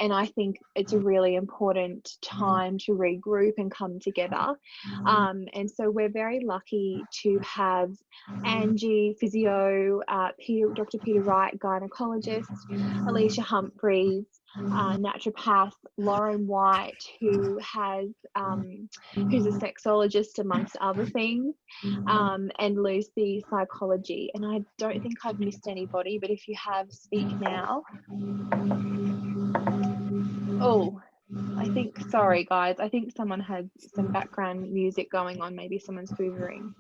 And I think it's a really important time to regroup and come together. And so we're very lucky to have Angie, physio, Dr. Peta Wright, gynaecologist, Elysia Humphries, naturopath, Lauren White, who's a sexologist amongst other things, and Lucy, psychology. And I don't think I've missed anybody, but if you have, speak now. Oh, sorry guys, I think someone had some background music going on. Maybe someone's hoovering.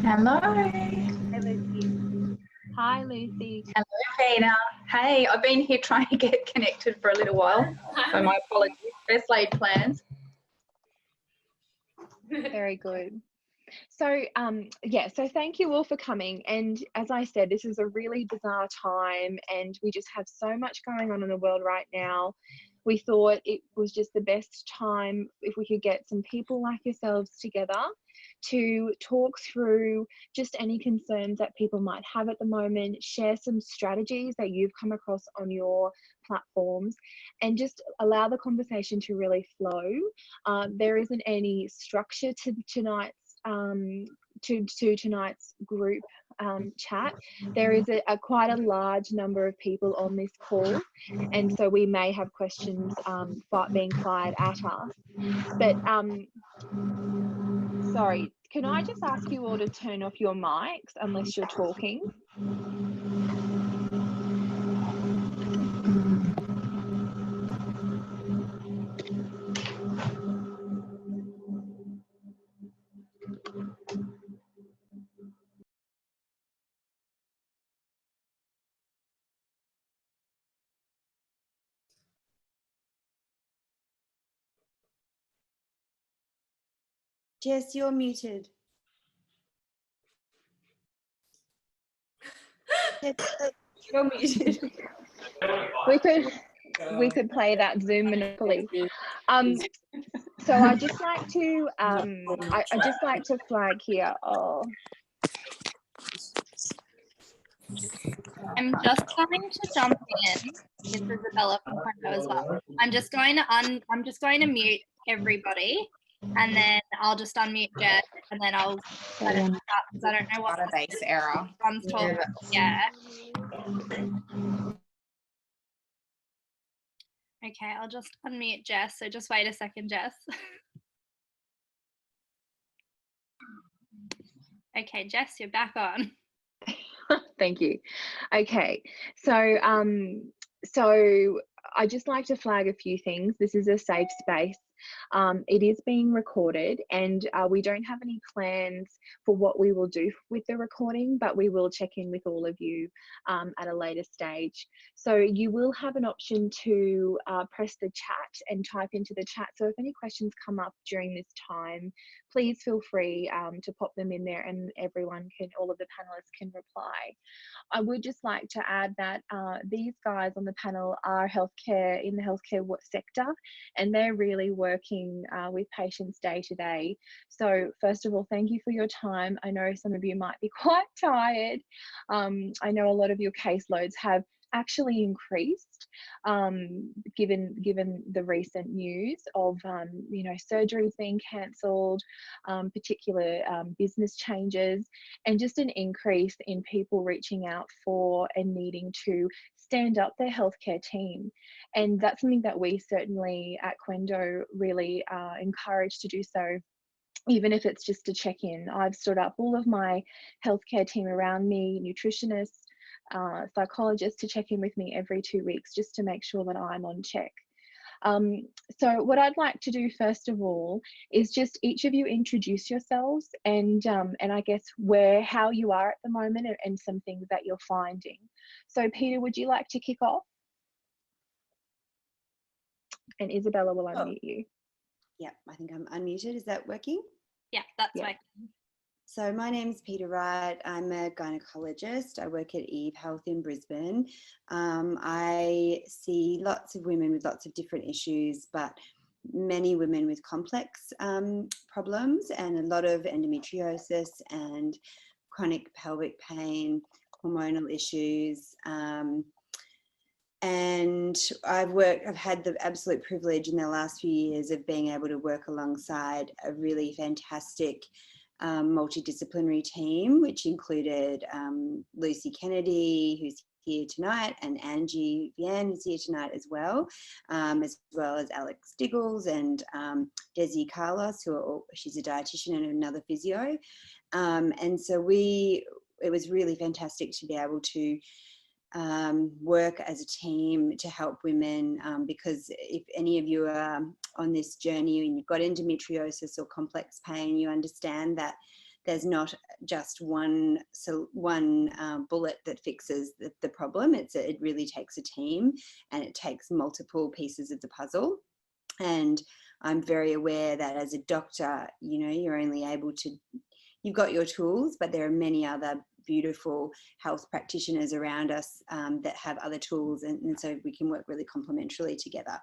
Hello. Hey, Lucy. Hi, Lucy. Hello, Peter. Hey, I've been here trying to get connected for a little while, so my apologies. Best laid plans. Very good. So so thank you all for coming. And as I said, this is a really bizarre time, and we just have so much going on in the world right now. We thought it was just the best time if we could get some people like yourselves together to talk through just any concerns that people might have at the moment, share some strategies that you've come across on your platforms, and just allow the conversation to really flow. There isn't any structure to tonight's tonight's group chat. There is quite a large number of people on this call, and so we may have questions being fired at us. But sorry, can I just ask you all to turn off your mics unless you're talking? Jess, you're muted. You're muted. We could play that Zoom Monopoly. So I just like to I just like to flag here. Oh. I'm just going to jump in. This is Isabella from QENDO as well. I'm just going to mute everybody, and then I'll just unmute Jess, and then I'll let it start because I don't know what database error. Everyone's talking yet. Okay, I'll just unmute Jess. So just wait a second, Jess. Okay, Jess, you're back on. Thank you. Okay, so so I just like to flag a few things. This is a safe space. It is being recorded, and we don't have any plans for what we will do with the recording, but we will check in with all of you at a later stage. So you will have an option to press the chat and type into the chat. So if any questions come up during this time, please feel free to pop them in there, and all of the panelists can reply. I would just like to add that these guys on the panel are in the healthcare sector, and they're really working with patients day to day. So first of all, thank you for your time. I know some of you might be quite tired. I know a lot of your caseloads have actually increased given the recent news of surgeries being cancelled, particular business changes, and just an increase in people reaching out for and needing to stand up their healthcare team. And that's something that we certainly at QENDO really encourage to do so. Even if it's just to check in. I've stood up all of my healthcare team around me, nutritionists, psychologists, to check in with me every 2 weeks just to make sure that I'm on check. So what I'd like to do first of all is just each of you introduce yourselves and I guess how you are at the moment and some things that you're finding. So Peter, would you like to kick off? And Isabella will unmute you. Yeah, I think I'm unmuted. Is that working? Yeah, that's working. So my name is Peta Wright. I'm a gynaecologist. I work at Eve Health in Brisbane. I see lots of women with lots of different issues, but many women with complex problems and a lot of endometriosis and chronic pelvic pain, hormonal issues. And I've had the absolute privilege in the last few years of being able to work alongside a really fantastic multidisciplinary team, which included Lucy Kennedy, who's here tonight, and Angie Vienne, who's here tonight as well as Alex Diggles and Desi Carlos, she's a dietitian and another physio. And so it was really fantastic to be able to work as a team to help women, because if any of you are on this journey and you've got endometriosis or complex pain, you understand that there's not just one bullet that fixes the problem. It really takes a team, and it takes multiple pieces of the puzzle. And I'm very aware that as a doctor, you're only able to, you've got your tools, but there are many other beautiful health practitioners around us that have other tools, and so we can work really complementarily together.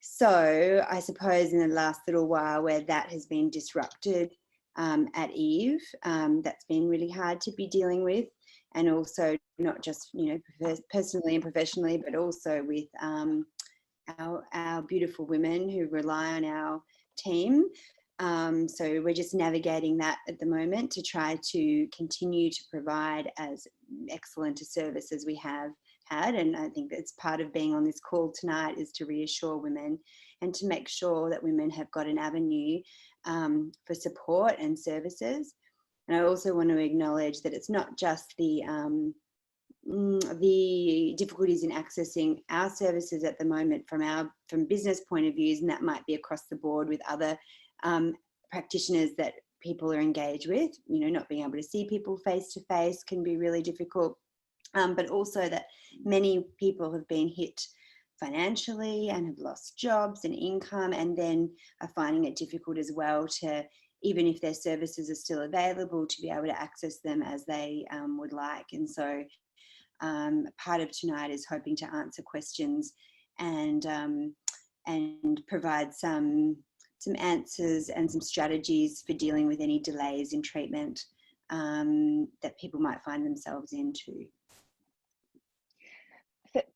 So I suppose in the last little while where that has been disrupted at Eve, that's been really hard to be dealing with, and also not just personally and professionally, but also with our beautiful women who rely on our team. So we're just navigating that at the moment to try to continue to provide as excellent a service as we have had. And I think that's part of being on this call tonight, is to reassure women and to make sure that women have got an avenue for support and services. And I also want to acknowledge that it's not just the difficulties in accessing our services at the moment from business point of views, and that might be across the board with other practitioners that people are engaged with. Not being able to see people face to face can be really difficult, but also that many people have been hit financially and have lost jobs and income, and then are finding it difficult as well to, even if their services are still available, to be able to access them as they would like. And so part of tonight is hoping to answer questions and provide some answers and some strategies for dealing with any delays in treatment that people might find themselves into.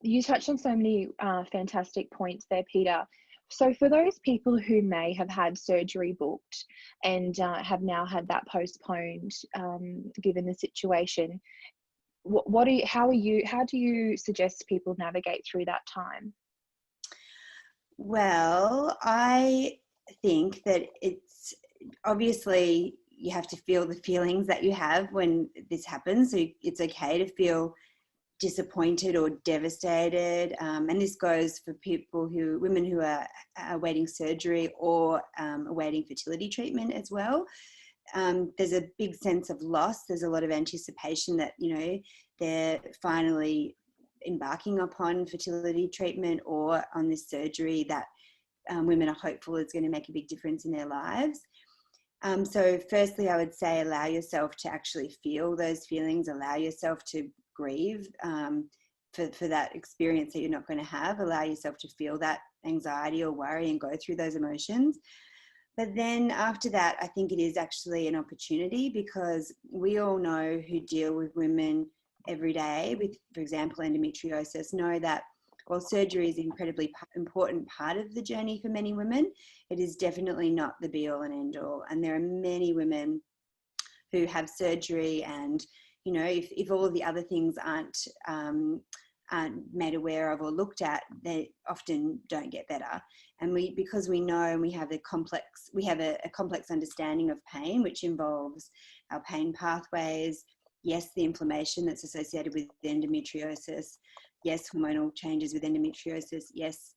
You touched on so many fantastic points there, Peter. So for those people who may have had surgery booked and have now had that postponed, given the situation, how do you suggest people navigate through that time? Well, I think that it's obviously you have to feel the feelings that you have when this happens. So it's okay to feel disappointed or devastated, and this goes for women who are awaiting surgery or awaiting fertility treatment as well. There's a big sense of loss. There's a lot of anticipation that they're finally embarking upon fertility treatment or on this surgery that women are hopeful is going to make a big difference in their lives. So firstly, I would say allow yourself to actually feel those feelings, allow yourself to grieve for that experience that you're not going to have, allow yourself to feel that anxiety or worry and go through those emotions. But then after that, I think it is actually an opportunity, because we all know who deal with women every day with, for example, endometriosis, know that while surgery is an incredibly important part of the journey for many women, it is definitely not the be all and end all. And there are many women who have surgery, and if all of the other things aren't made aware of or looked at, they often don't get better. And because we know, and we have a complex understanding of pain, which involves our pain pathways, yes, the inflammation that's associated with endometriosis, yes, hormonal changes with endometriosis, yes,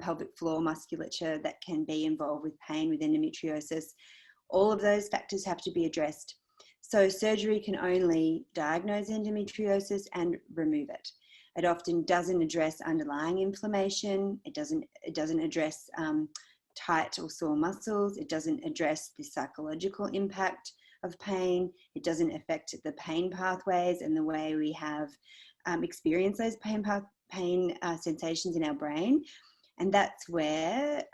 pelvic floor musculature that can be involved with pain with endometriosis. All of those factors have to be addressed. So surgery can only diagnose endometriosis and remove it. It often doesn't address underlying inflammation. It doesn't address tight or sore muscles. It doesn't address the psychological impact of pain. It doesn't affect the pain pathways and the way we have experienced those pain sensations in our brain. And that's where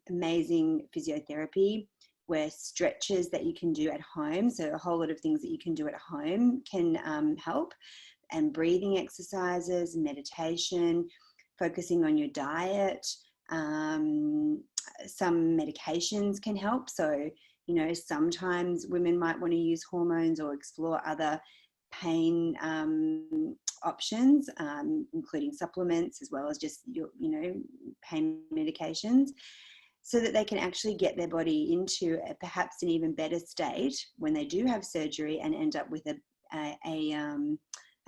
amazing physiotherapy where stretches that you can do at home, so a whole lot of things that you can do at home can help, and breathing exercises, meditation, focusing on your diet. Some medications can help. So, you know, sometimes women might want to use hormones or explore other pain options, including supplements, as well as just your, you know, pain medications, so that they can actually get their body into perhaps an even better state when they do have surgery and end up with a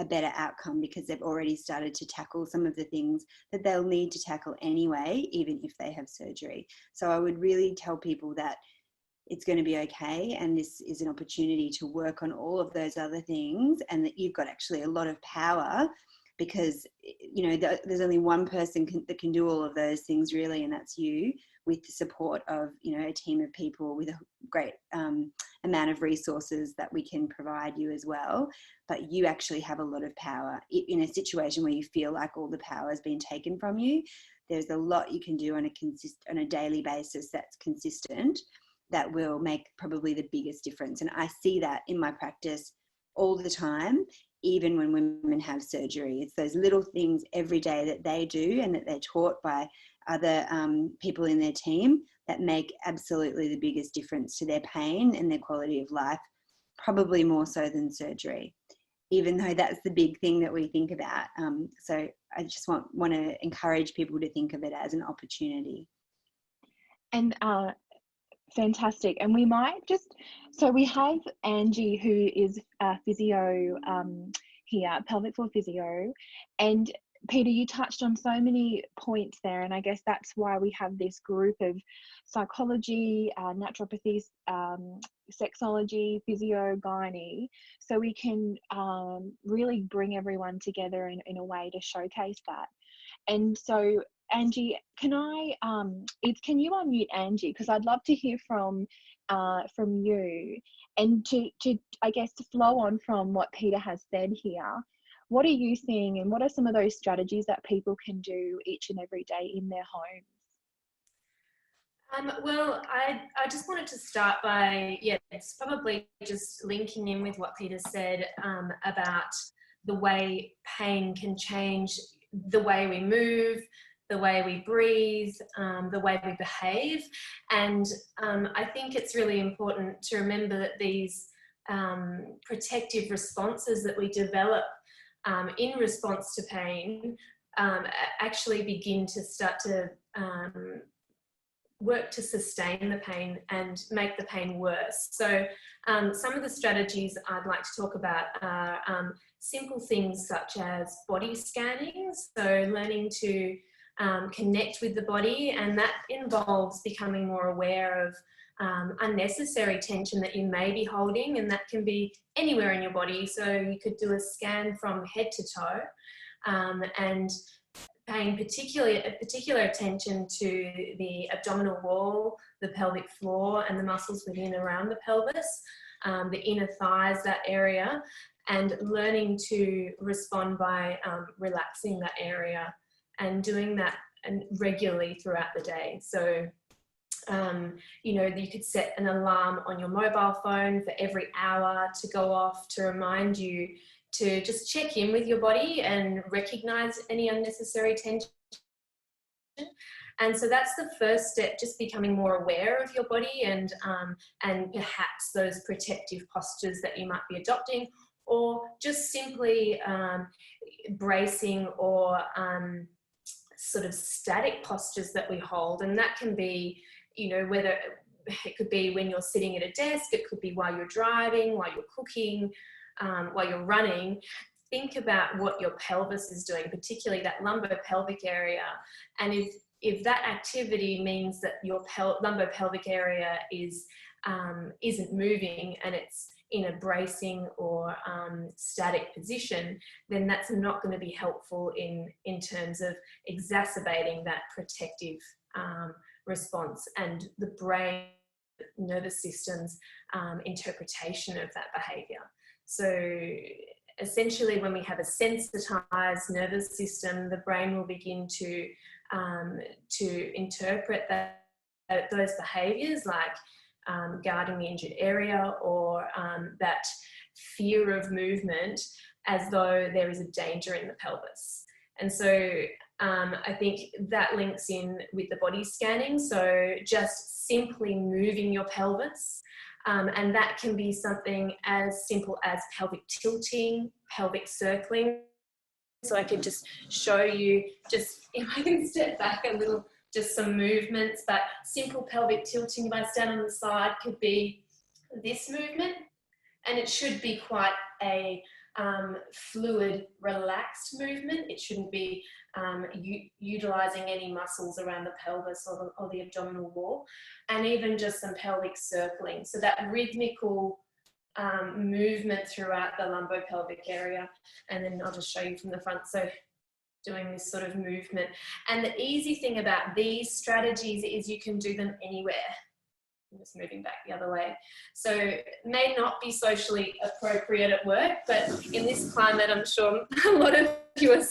better outcome, because they've already started to tackle some of the things that they'll need to tackle anyway, even if they have surgery. So I would really tell people that it's going to be okay, and this is an opportunity to work on all of those other things, and that you've got actually a lot of power, because, you know, there's only one person that can do all of those things really, and that's you, with the support of, you know, a team of people with a great amount of resources that we can provide you as well. But you actually have a lot of power in a situation where you feel like all the power has been taken from you. There's a lot you can do on a daily basis that's consistent, that will make probably the biggest difference. And I see that in my practice all the time, even when women have surgery. It's those little things every day that they do and that they're taught by other people in their team that make absolutely the biggest difference to their pain and their quality of life, probably more so than surgery, even though that's the big thing that we think about. So I just want to encourage people to think of it as an opportunity. And fantastic. And we might just, so we have Angie, who is a physio here, pelvic floor physio, and Peter, you touched on so many points there, and I guess that's why we have this group of psychology, naturopathy, sexology, physio, gynae, so we can really bring everyone together in a way to showcase that. And so, Angie, can you unmute Angie, because I'd love to hear from you, and to I guess to flow on from what Peter has said here. What are you seeing, and what are some of those strategies that people can do each and every day in their homes? Well, I just wanted to start by, it's probably just linking in with what Peter said about the way pain can change the way we move, the way we breathe, the way we behave. And I think it's really important to remember that these protective responses that we develop in response to pain actually begin to start to work to sustain the pain and make the pain worse. So some of the strategies I'd like to talk about are simple things such as body scanning, so learning to connect with the body, and that involves becoming more aware of unnecessary tension that you may be holding, and that can be anywhere in your body. So you could do a scan from head to toe and paying particular attention to the abdominal wall, the pelvic floor, and the muscles within around the pelvis, the inner thighs, that area, and learning to respond by relaxing that area and doing that regularly throughout the day. So you know, you could set an alarm on your mobile phone for every hour to go off to remind you to just check in with your body and recognize any unnecessary tension. And so that's the first step, just becoming more aware of your body and perhaps those protective postures that you might be adopting, or just simply bracing or sort of static postures that we hold. And that can be, you know, whether it could be when you're sitting at a desk, it could be while you're driving, while you're cooking, while you're running. Think about what your pelvis is doing, particularly that lumbar-pelvic area. And if that activity means that your lumbar-pelvic area isn't moving and it's in a bracing or static position, then that's not going to be helpful in terms of exacerbating that protective response and the brain, nervous system's interpretation of that behaviour. So essentially, when we have a sensitized nervous system, the brain will begin to interpret those behaviours, like guarding the injured area, or that fear of movement as though there is a danger in the pelvis. And so I think that links in with the body scanning. So just simply moving your pelvis. And that can be something as simple as pelvic tilting, pelvic circling. So I could just show you, just if I can step back a little, just some movements, but simple pelvic tilting, if I stand on the side, could be this movement. And it should be quite a fluid, relaxed movement. It shouldn't be utilizing any muscles around the pelvis or the abdominal wall, and even just some pelvic circling. So that rhythmical movement throughout the lumbopelvic area. And then I'll just show you from the front. So doing this sort of movement. And the easy thing about these strategies is you can do them anywhere. I'm just moving back the other way. So it may not be socially appropriate at work, but in this climate, I'm sure a lot of you are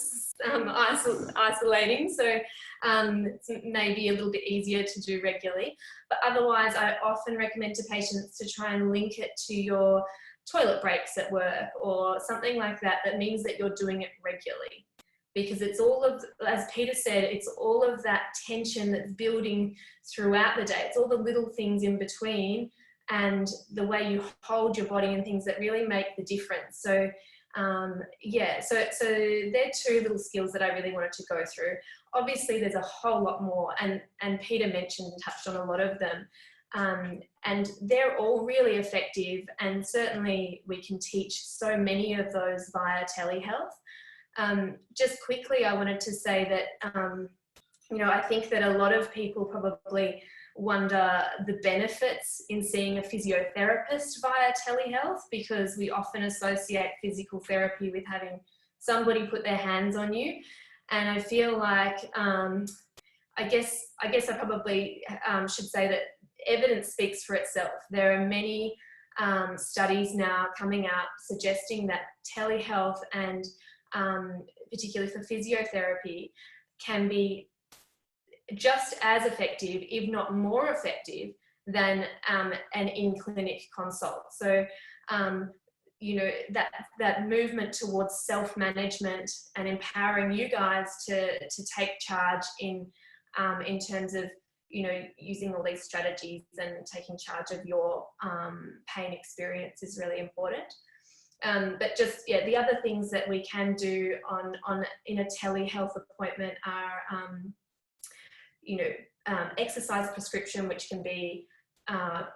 isolating. So it's maybe a little bit easier to do regularly. But otherwise, I often recommend to patients to try and link it to your toilet breaks at work or something like that. That means that you're doing it regularly. Because it's all of, as Peter said, it's all of that tension that's building throughout the day. It's all the little things in between and the way you hold your body and things that really make the difference. So yeah, so they're two little skills that I really wanted to go through. Obviously, there's a whole lot more, and Peter mentioned and touched on a lot of them. And they're all really effective, and certainly we can teach so many of those via telehealth. Just quickly, I wanted to say that, you know, I think that a lot of people probably wonder the benefits in seeing a physiotherapist via telehealth, because we often associate physical therapy with having somebody put their hands on you. And I feel like, I guess I probably should say that evidence speaks for itself. There are many studies now coming out suggesting that telehealth and particularly for physiotherapy can be just as effective, if not more effective, than an in-clinic consult. So, you know, that movement towards self-management and empowering you guys to take charge in terms of, you know, using all these strategies and taking charge of your pain experience is really important. But just, yeah, the other things that we can do in a telehealth appointment are, you know, exercise prescription, which can be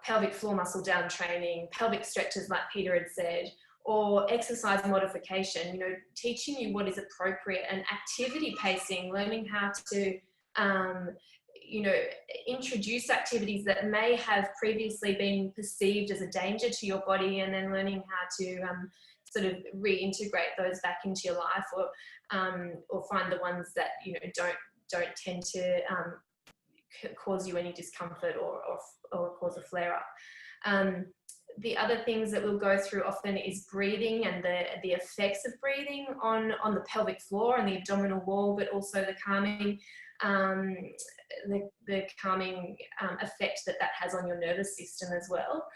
pelvic floor muscle down training, pelvic stretches like Peter had said, or exercise modification, you know, teaching you what is appropriate, and activity pacing, learning how to, you know, introduce activities that may have previously been perceived as a danger to your body, and then learning how to sort of reintegrate those back into your life, or find the ones that, you know, don't tend to cause you any discomfort or cause a flare-up. The other things that we'll go through often is breathing and the effects of breathing on the pelvic floor and the abdominal wall, but also the calming the calming effect that has on your nervous system as well.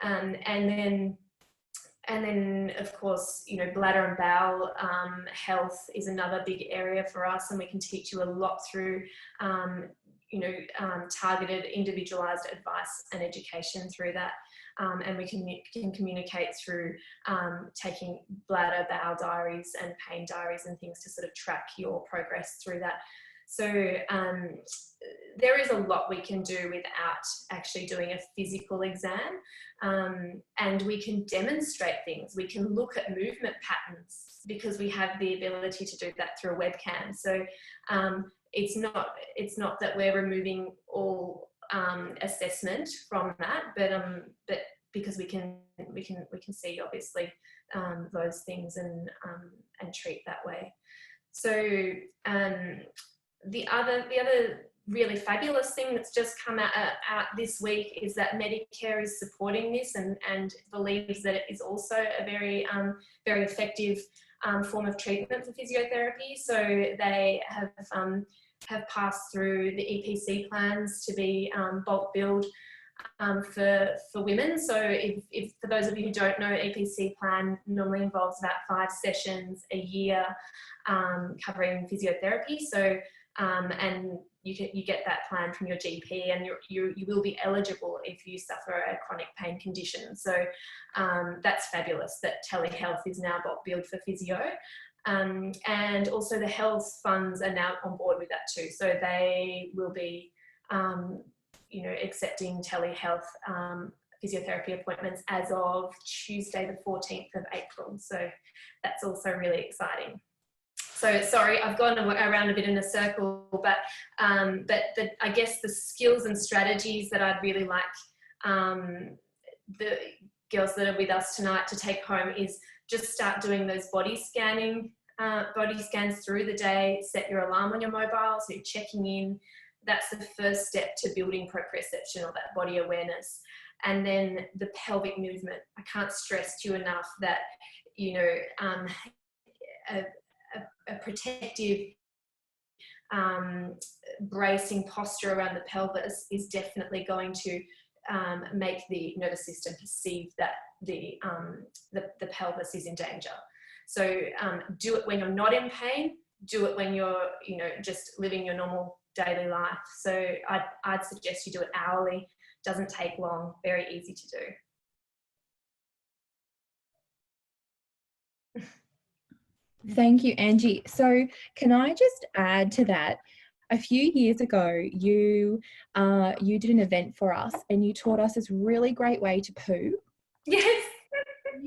And then of course, you know, bladder and bowel health is another big area for us, and we can teach you a lot through you know, targeted individualized advice and education through that. And we can communicate through taking bladder, bowel diaries and pain diaries and things to sort of track your progress through that. So there is a lot we can do without actually doing a physical exam, and we can demonstrate things. We can look at movement patterns because we have the ability to do that through a webcam. So it's not that we're removing all assessment from that, but because we can see obviously those things and treat that way. So the other really fabulous thing that's just come out this week is that Medicare is supporting this and believes that it is also a very very effective form of treatment for physiotherapy. So they have passed through the EPC plans to be bulk billed for women. So if for those of you who don't know, EPC plan normally involves about 5 sessions a year covering physiotherapy. So and you get that plan from your GP, and you will be eligible if you suffer a chronic pain condition. So that's fabulous that Telehealth is now billed for physio. And also the health funds are now on board with that too. So they will be accepting telehealth physiotherapy appointments as of Tuesday the 14th of April. So that's also really exciting. So sorry, I've gone around a bit in a circle, but I guess the skills and strategies that I'd really like the girls that are with us tonight to take home is just start doing those body scans through the day. Set your alarm on your mobile, so you're checking in. That's the first step to building proprioception, or that body awareness. And then the pelvic movement. I can't stress to you enough that, a protective bracing posture around the pelvis is definitely going to make the nervous system perceive that the pelvis is in danger. So do it when you're not in pain. Do it when you're, just living your normal daily life. So I'd suggest you do it hourly. Doesn't take long. Very easy to do. Thank you, Angie. So can I just add to that? A few years ago, you did an event for us, and you taught us this really great way to poo. Yes. I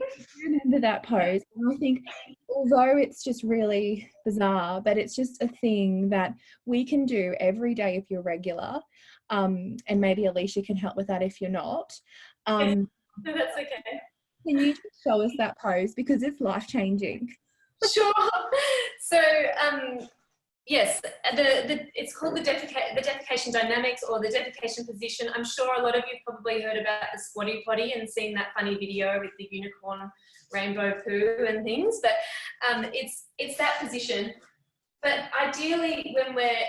remember that pose. And I think, although it's just really bizarre, but it's just a thing that we can do every day if you're regular. And maybe Elysia can help with that if you're not. No, that's okay. Can you just show us that pose, because it's life-changing? Sure. So yes, it's called the defecation dynamics, or the defecation position. I'm sure a lot of you probably heard about the squatty potty and seen that funny video with the unicorn rainbow poo and things, but it's that position. But ideally, when we're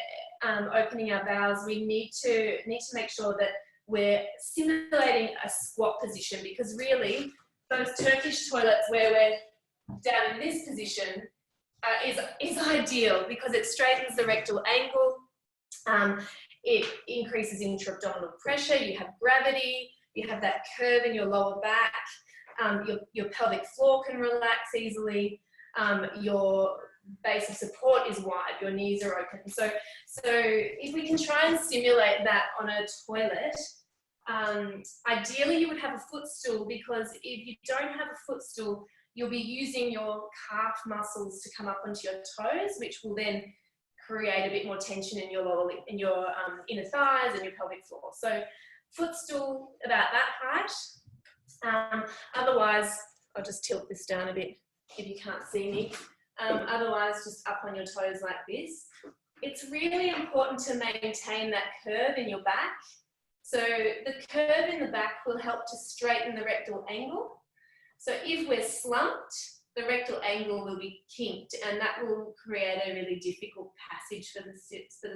opening our bowels, we need to make sure that we're simulating a squat position, because really those Turkish toilets where we're down in this position is ideal, because it straightens the rectal angle, it increases intra-abdominal pressure, you have gravity, you have that curve in your lower back, your pelvic floor can relax easily, your base of support is wide, your knees are open. So if we can try and simulate that on a toilet, ideally you would have a footstool, because if you don't have a footstool, you'll be using your calf muscles to come up onto your toes, which will then create a bit more tension in your inner thighs and your pelvic floor. So footstool about that height. Otherwise, I'll just tilt this down a bit if you can't see me. Otherwise, just up on your toes like this. It's really important to maintain that curve in your back. So the curve in the back will help to straighten the rectal angle. So if we're slumped, the rectal angle will be kinked, and that will create a really difficult passage for the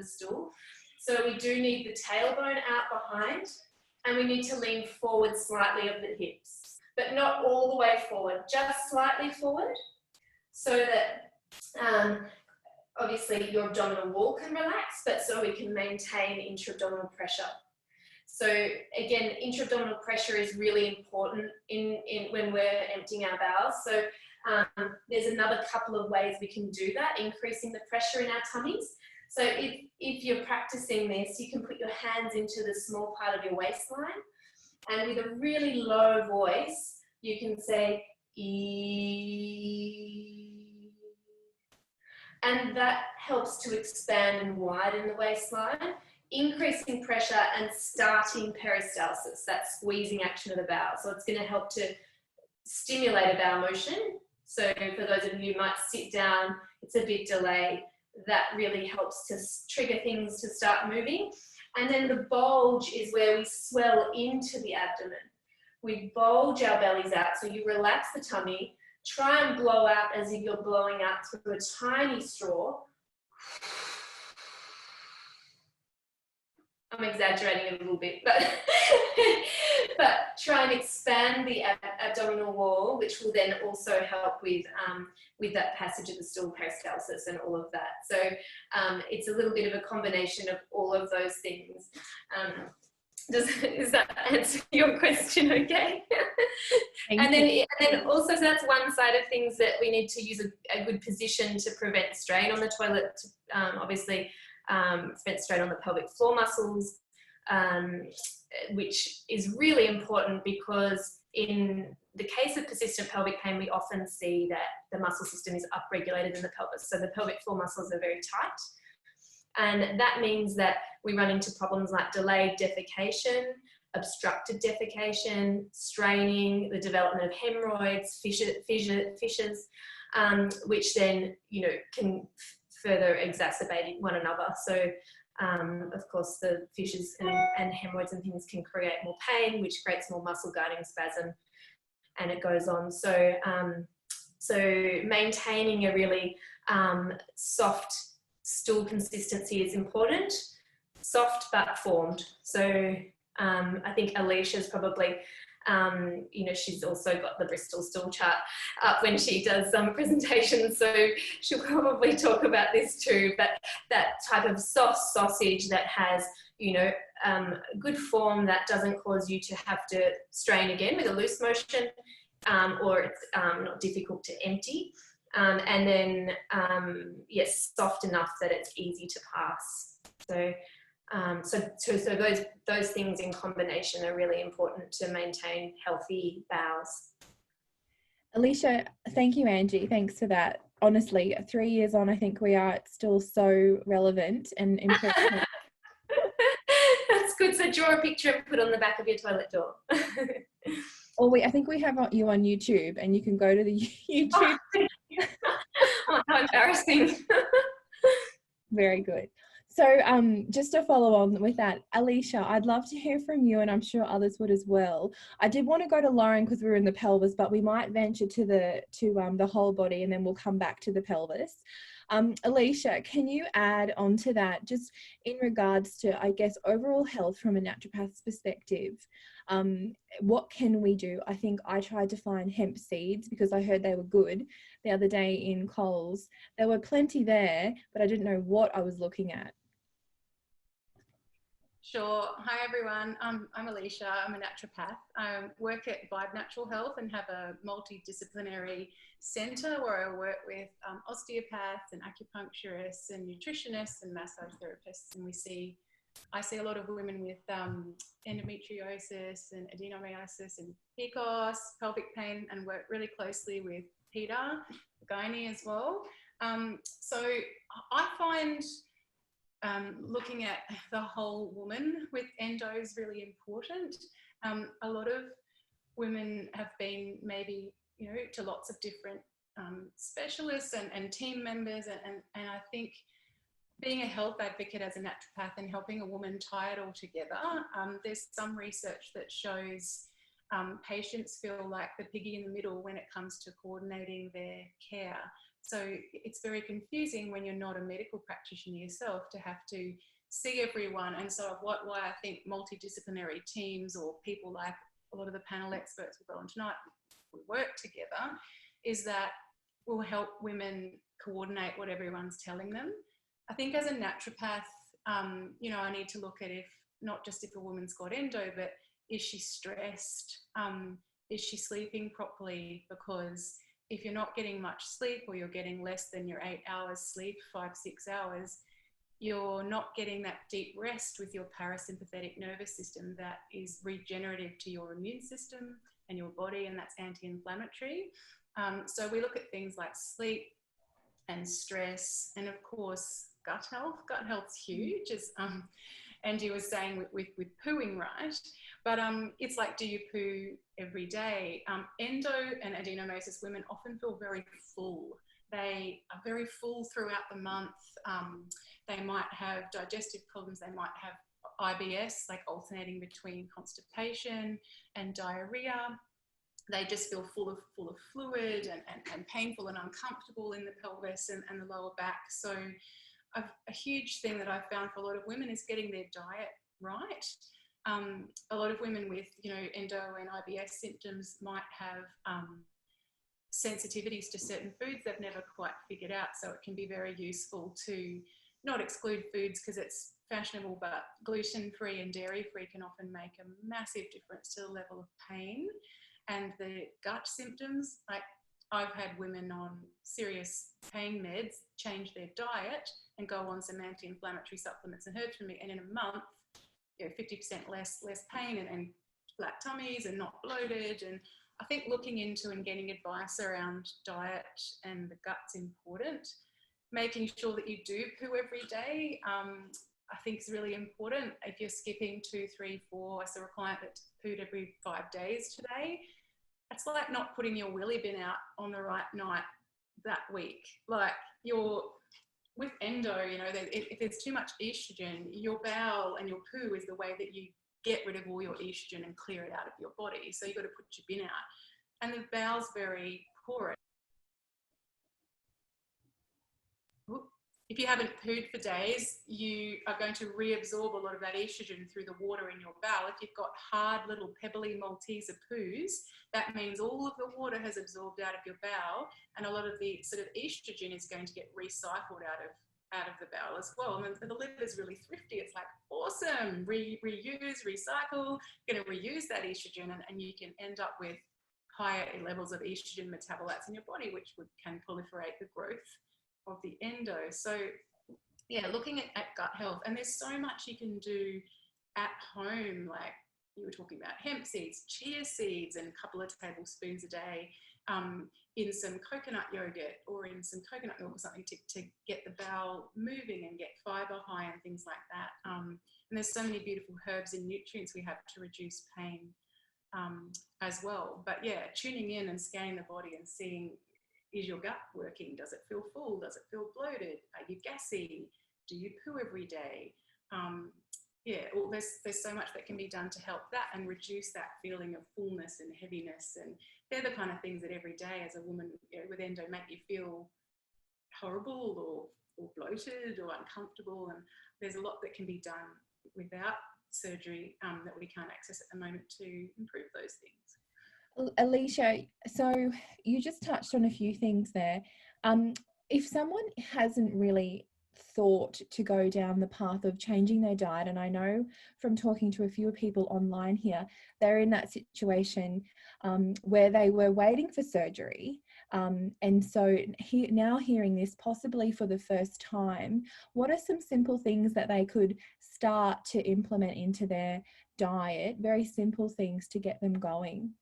stool. So we do need the tailbone out behind, and we need to lean forward slightly of the hips, but not all the way forward, just slightly forward, so that obviously your abdominal wall can relax, but so we can maintain intra-abdominal pressure. So again, intra-abdominal pressure is really important when we're emptying our bowels. So there's another couple of ways we can do that, increasing the pressure in our tummies. So if you're practicing this, you can put your hands into the small part of your waistline, and with a really low voice, you can say, "E," and that helps to expand and widen the waistline, increasing pressure and starting peristalsis, that squeezing action of the bowel. So it's going to help to stimulate a bowel motion. So for those of you who might sit down, it's a bit delayed. That really helps to trigger things to start moving. And then the bulge is where we swell into the abdomen. We bulge our bellies out, so you relax the tummy, try and blow out as if you're blowing out through a tiny straw. I'm exaggerating a little bit, but try and expand the abdominal wall, which will then also help with that passage of the stool, peristalsis, and all of that. So it's a little bit of a combination of all of those things. Does that answer your question? Okay. And then also, so that's one side of things, that we need to use a good position to prevent strain on the toilet, obviously prevent strain on the pelvic floor muscles, which is really important, because in the case of persistent pelvic pain, we often see that the muscle system is upregulated in the pelvis. So the pelvic floor muscles are very tight. And that means that we run into problems like delayed defecation, obstructed defecation, straining, the development of hemorrhoids, fissures, which then, can further exacerbate one another. So, of course, the fissures and hemorrhoids and things can create more pain, which creates more muscle guarding spasm, and it goes on. So, maintaining a really soft stool consistency is important, soft but formed. So I think Alicia's probably, she's also got the Bristol stool chart up when she does some presentations, so she'll probably talk about this too, but that type of soft sausage that has, good form, that doesn't cause you to have to strain again with a loose motion, or it's not difficult to empty. And then, yes, soft enough that it's easy to pass. So, those things in combination are really important to maintain healthy bowels. Elysia, thank you, Angie. Thanks for that. Honestly, 3 years on, I think we are still so relevant and important. That's good. So draw a picture and put on the back of your toilet door. I think we have you on YouTube, and you can go to the YouTube. Oh, how embarrassing. Very good. So just to follow on with that, Elysia, I'd love to hear from you, and I'm sure others would as well. I did want to go to Lauren because we were in the pelvis, but we might venture to the whole body, and then we'll come back to the pelvis. Elysia, can you add on to that, just in regards to, I guess, overall health from a naturopath's perspective? What can we do? I think I tried to find hemp seeds because I heard they were good the other day in Coles. There were plenty there, but I didn't know what I was looking at. Sure. Hi, everyone. I'm Elysia. I'm a naturopath. I work at Vibe Natural Health and have a multidisciplinary centre where I work with osteopaths and acupuncturists and nutritionists and massage therapists. And I see a lot of women with endometriosis and adenomyosis and PCOS, pelvic pain, and work really closely with Peter, gynae as well. So I find looking at the whole woman with endo is really important. A lot of women have been maybe, to lots of different specialists and team members, and I think being a health advocate as a naturopath and helping a woman tie it all together, there's some research that shows patients feel like the piggy in the middle when it comes to coordinating their care. So it's very confusing when you're not a medical practitioner yourself to have to see everyone. And so why I think multidisciplinary teams, or people like a lot of the panel experts we've got on tonight, we work together, is that will help women coordinate what everyone's telling them. I think as a naturopath, I need to look at not just if a woman's got endo, but is she stressed? Is she sleeping properly? Because if you're not getting much sleep, or you're getting less than your 8 hours sleep, 5-6 hours, you're not getting that deep rest with your parasympathetic nervous system that is regenerative to your immune system and your body, and that's anti-inflammatory. So we look at things like sleep and stress, and of course gut health. Gut health's huge, as Angie was saying with pooing, right? But it's like, do you poo every day? Endo and adenomyosis women often feel very full. They are very full throughout the month. They might have digestive problems. They might have IBS, like alternating between constipation and diarrhea. They just feel full of fluid and painful and uncomfortable in the pelvis and the lower back. So a huge thing that I've found for a lot of women is getting their diet right. A lot of women with, endo and IBS symptoms might have sensitivities to certain foods they've never quite figured out. So it can be very useful to not exclude foods because it's fashionable, but gluten-free and dairy-free can often make a massive difference to the level of pain and the gut symptoms. Like, I've had women on serious pain meds change their diet and go on some anti-inflammatory supplements and herbs from me, and in a month, 50% less pain and flat tummies and not bloated. And I think looking into and getting advice around diet and the gut's important. Making sure that you do poo every day, I think is really important. If you're skipping 2, 3, 4, I saw a client that pooed every 5 days today. It's like not putting your willy bin out on the right night that week. Like, with endo, if there's too much estrogen, your bowel and your poo is the way that you get rid of all your estrogen and clear it out of your body. So you've got to put your bin out. And the bowel's very porous. If you haven't pooed for days, you are going to reabsorb a lot of that estrogen through the water in your bowel. If you've got hard little pebbly Malteser poos, that means all of the water has absorbed out of your bowel, and a lot of the sort of estrogen is going to get recycled out of the bowel as well. And the liver's really thrifty. It's like, awesome, reuse, recycle, going to reuse that estrogen, and you can end up with higher levels of estrogen metabolites in your body, which can proliferate the growth of the endo. So yeah, looking at gut health, and there's so much you can do at home. Like you were talking about hemp seeds, chia seeds, and a couple of tablespoons a day in some coconut yogurt or in some coconut milk or something to get the bowel moving and get fiber high and things like that. And there's so many beautiful herbs and nutrients we have to reduce pain as well. But yeah, tuning in and scanning the body and seeing, is your gut working? Does it feel full? Does it feel bloated? Are you gassy? Do you poo every day? Well, there's so much that can be done to help that and reduce that feeling of fullness and heaviness. And they're the kind of things that every day as a woman with endo make you feel horrible or bloated or uncomfortable. And there's a lot that can be done without surgery that we can't access at the moment to improve those things. Elysia, so you just touched on a few things there. If someone hasn't really thought to go down the path of changing their diet, and I know from talking to a few people online here, they're in that situation where they were waiting for surgery, and so now hearing this possibly for the first time, what are some simple things that they could start to implement into their diet, very simple things to get them going?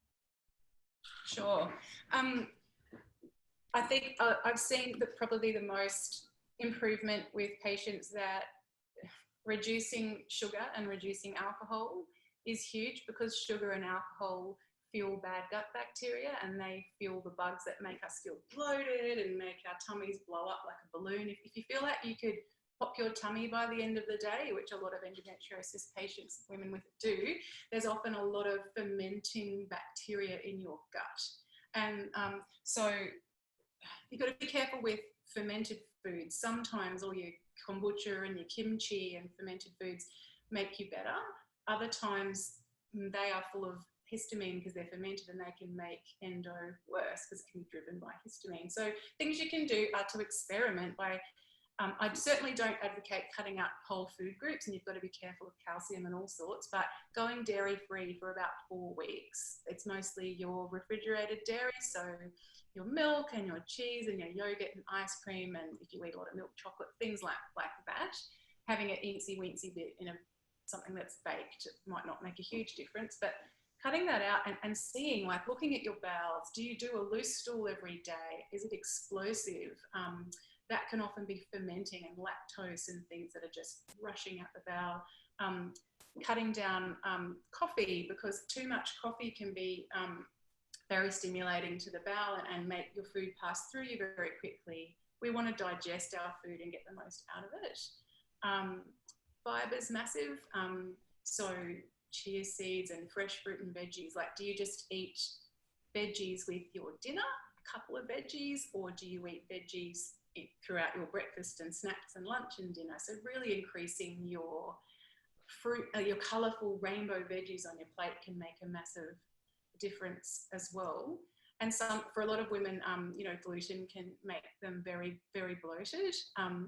Sure. I think I've seen probably the most improvement with patients that reducing sugar and reducing alcohol is huge, because sugar and alcohol fuel bad gut bacteria, and they fuel the bugs that make us feel bloated and make our tummies blow up like a balloon. If you feel like you could pop your tummy by the end of the day, which a lot of endometriosis patients, women with it do, there's often a lot of fermenting bacteria in your gut. And so you've got to be careful with fermented foods. Sometimes all your kombucha and your kimchi and fermented foods make you better. Other times they are full of histamine because they're fermented, and they can make endo worse because it can be driven by histamine. So things you can do are to experiment by I certainly don't advocate cutting out whole food groups, and you've got to be careful of calcium and all sorts, but going dairy-free for about 4 weeks. It's mostly your refrigerated dairy, so your milk and your cheese and your yogurt and ice cream, and if you eat a lot of milk chocolate, things like that. Having an eensy-weensy bit in something that's baked might not make a huge difference, but cutting that out and seeing, like looking at your bowels. Do you do a loose stool every day? Is it explosive? That can often be fermenting and lactose and things that are just rushing out the bowel. Cutting down coffee, because too much coffee can be very stimulating to the bowel and make your food pass through you very quickly. We want to digest our food and get the most out of it. Fiber's massive. So chia seeds and fresh fruit and veggies. Like, do you just eat veggies with your dinner, a couple of veggies, or do you eat veggies throughout your breakfast and snacks and lunch and dinner? So really increasing your fruit, your colourful rainbow veggies on your plate can make a massive difference as well. And for a lot of women, you know, gluten can make them very, very bloated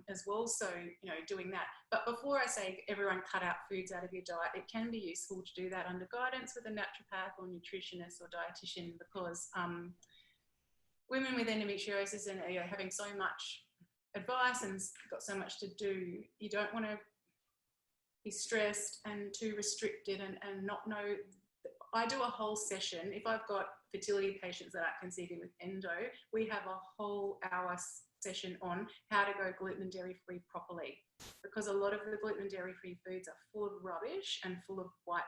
as well. So, you know, doing that. But before I say everyone cut out foods out of your diet, it can be useful to do that under guidance with a naturopath or nutritionist or dietitian, because women with endometriosis and, you know, having so much advice and got so much to do, you don't want to be stressed and too restricted and not know. I do a whole session. If I've got fertility patients that are conceiving with endo, we have a whole hour session on how to go gluten and dairy free properly, because a lot of the gluten and dairy free foods are full of rubbish and full of white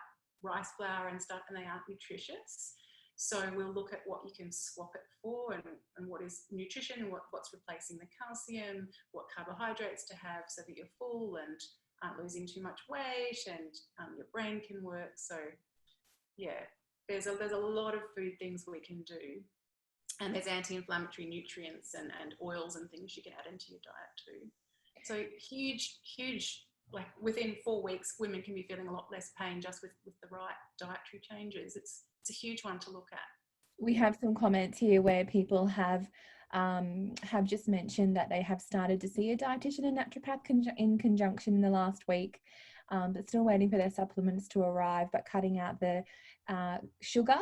rice flour and stuff, and they aren't nutritious. So we'll look at what you can swap it for, and what is nutrition, and what's replacing the calcium, what carbohydrates to have so that you're full and aren't losing too much weight, and your brain can work. So yeah, there's a lot of food things we can do, and there's anti-inflammatory nutrients and oils and things you can add into your diet too. So huge, like within 4 weeks, women can be feeling a lot less pain just with the right dietary changes. It's a huge one to look at. We have some comments here where people have just mentioned that they have started to see a dietitian and naturopath in conjunction in the last week, but still waiting for their supplements to arrive, but cutting out the sugar,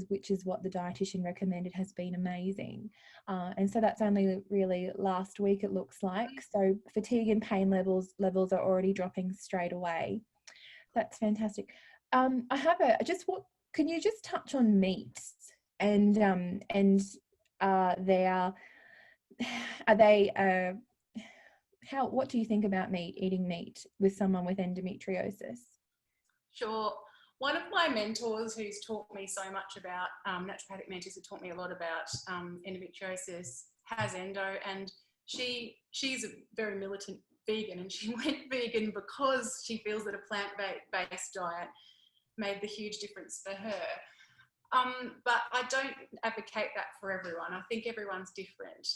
which is what the dietitian recommended, has been amazing. And so that's only really last week, it looks like. So fatigue and pain levels are already dropping straight away. That's fantastic. I have can you just touch on meats and what do you think about eating meat with someone with endometriosis? Sure. One of my mentors who's taught me so much about, naturopathic mentors who taught me a lot about endometriosis, has endo, and she's a very militant vegan, and she went vegan because she feels that a plant-based diet made the huge difference for her. But I don't advocate that for everyone. I think everyone's different.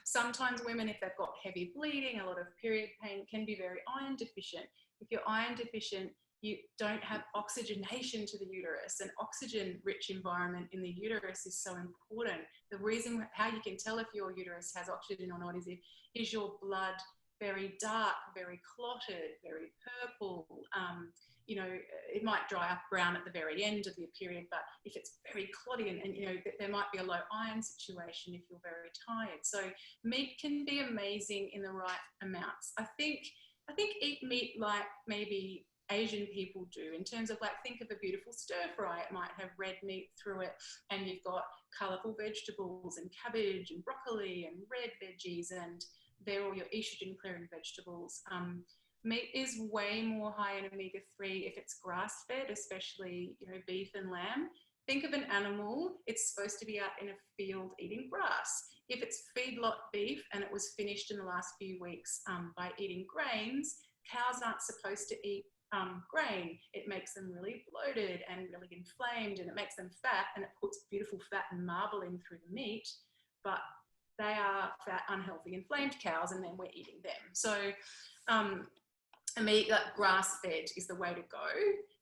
Sometimes women, if they've got heavy bleeding, a lot of period pain, can be very iron deficient. If you're iron deficient, you don't have oxygenation to the uterus. An oxygen-rich environment in the uterus is so important. The reason how you can tell if your uterus has oxygen or not is your blood very dark, very clotted, very purple. You know, it might dry up brown at the very end of your period, but if it's very clotty and you know, there might be a low iron situation if you're very tired. So meat can be amazing in the right amounts. I think eat meat like maybe Asian people do, in terms of, like, think of a beautiful stir fry. It might have red meat through it, and you've got colourful vegetables and cabbage and broccoli and red veggies, and they're all your estrogen clearing vegetables. Meat is way more high in omega-3 if it's grass-fed, especially, you know, beef and lamb. Think of an animal, it's supposed to be out in a field eating grass. If it's feedlot beef and it was finished in the last few weeks by eating grains, cows aren't supposed to eat grain. It makes them really bloated and really inflamed, and it makes them fat, and it puts beautiful fat and marbling through the meat, but they are fat, unhealthy, inflamed cows, and then we're eating them. So meat, like grass-fed, is the way to go,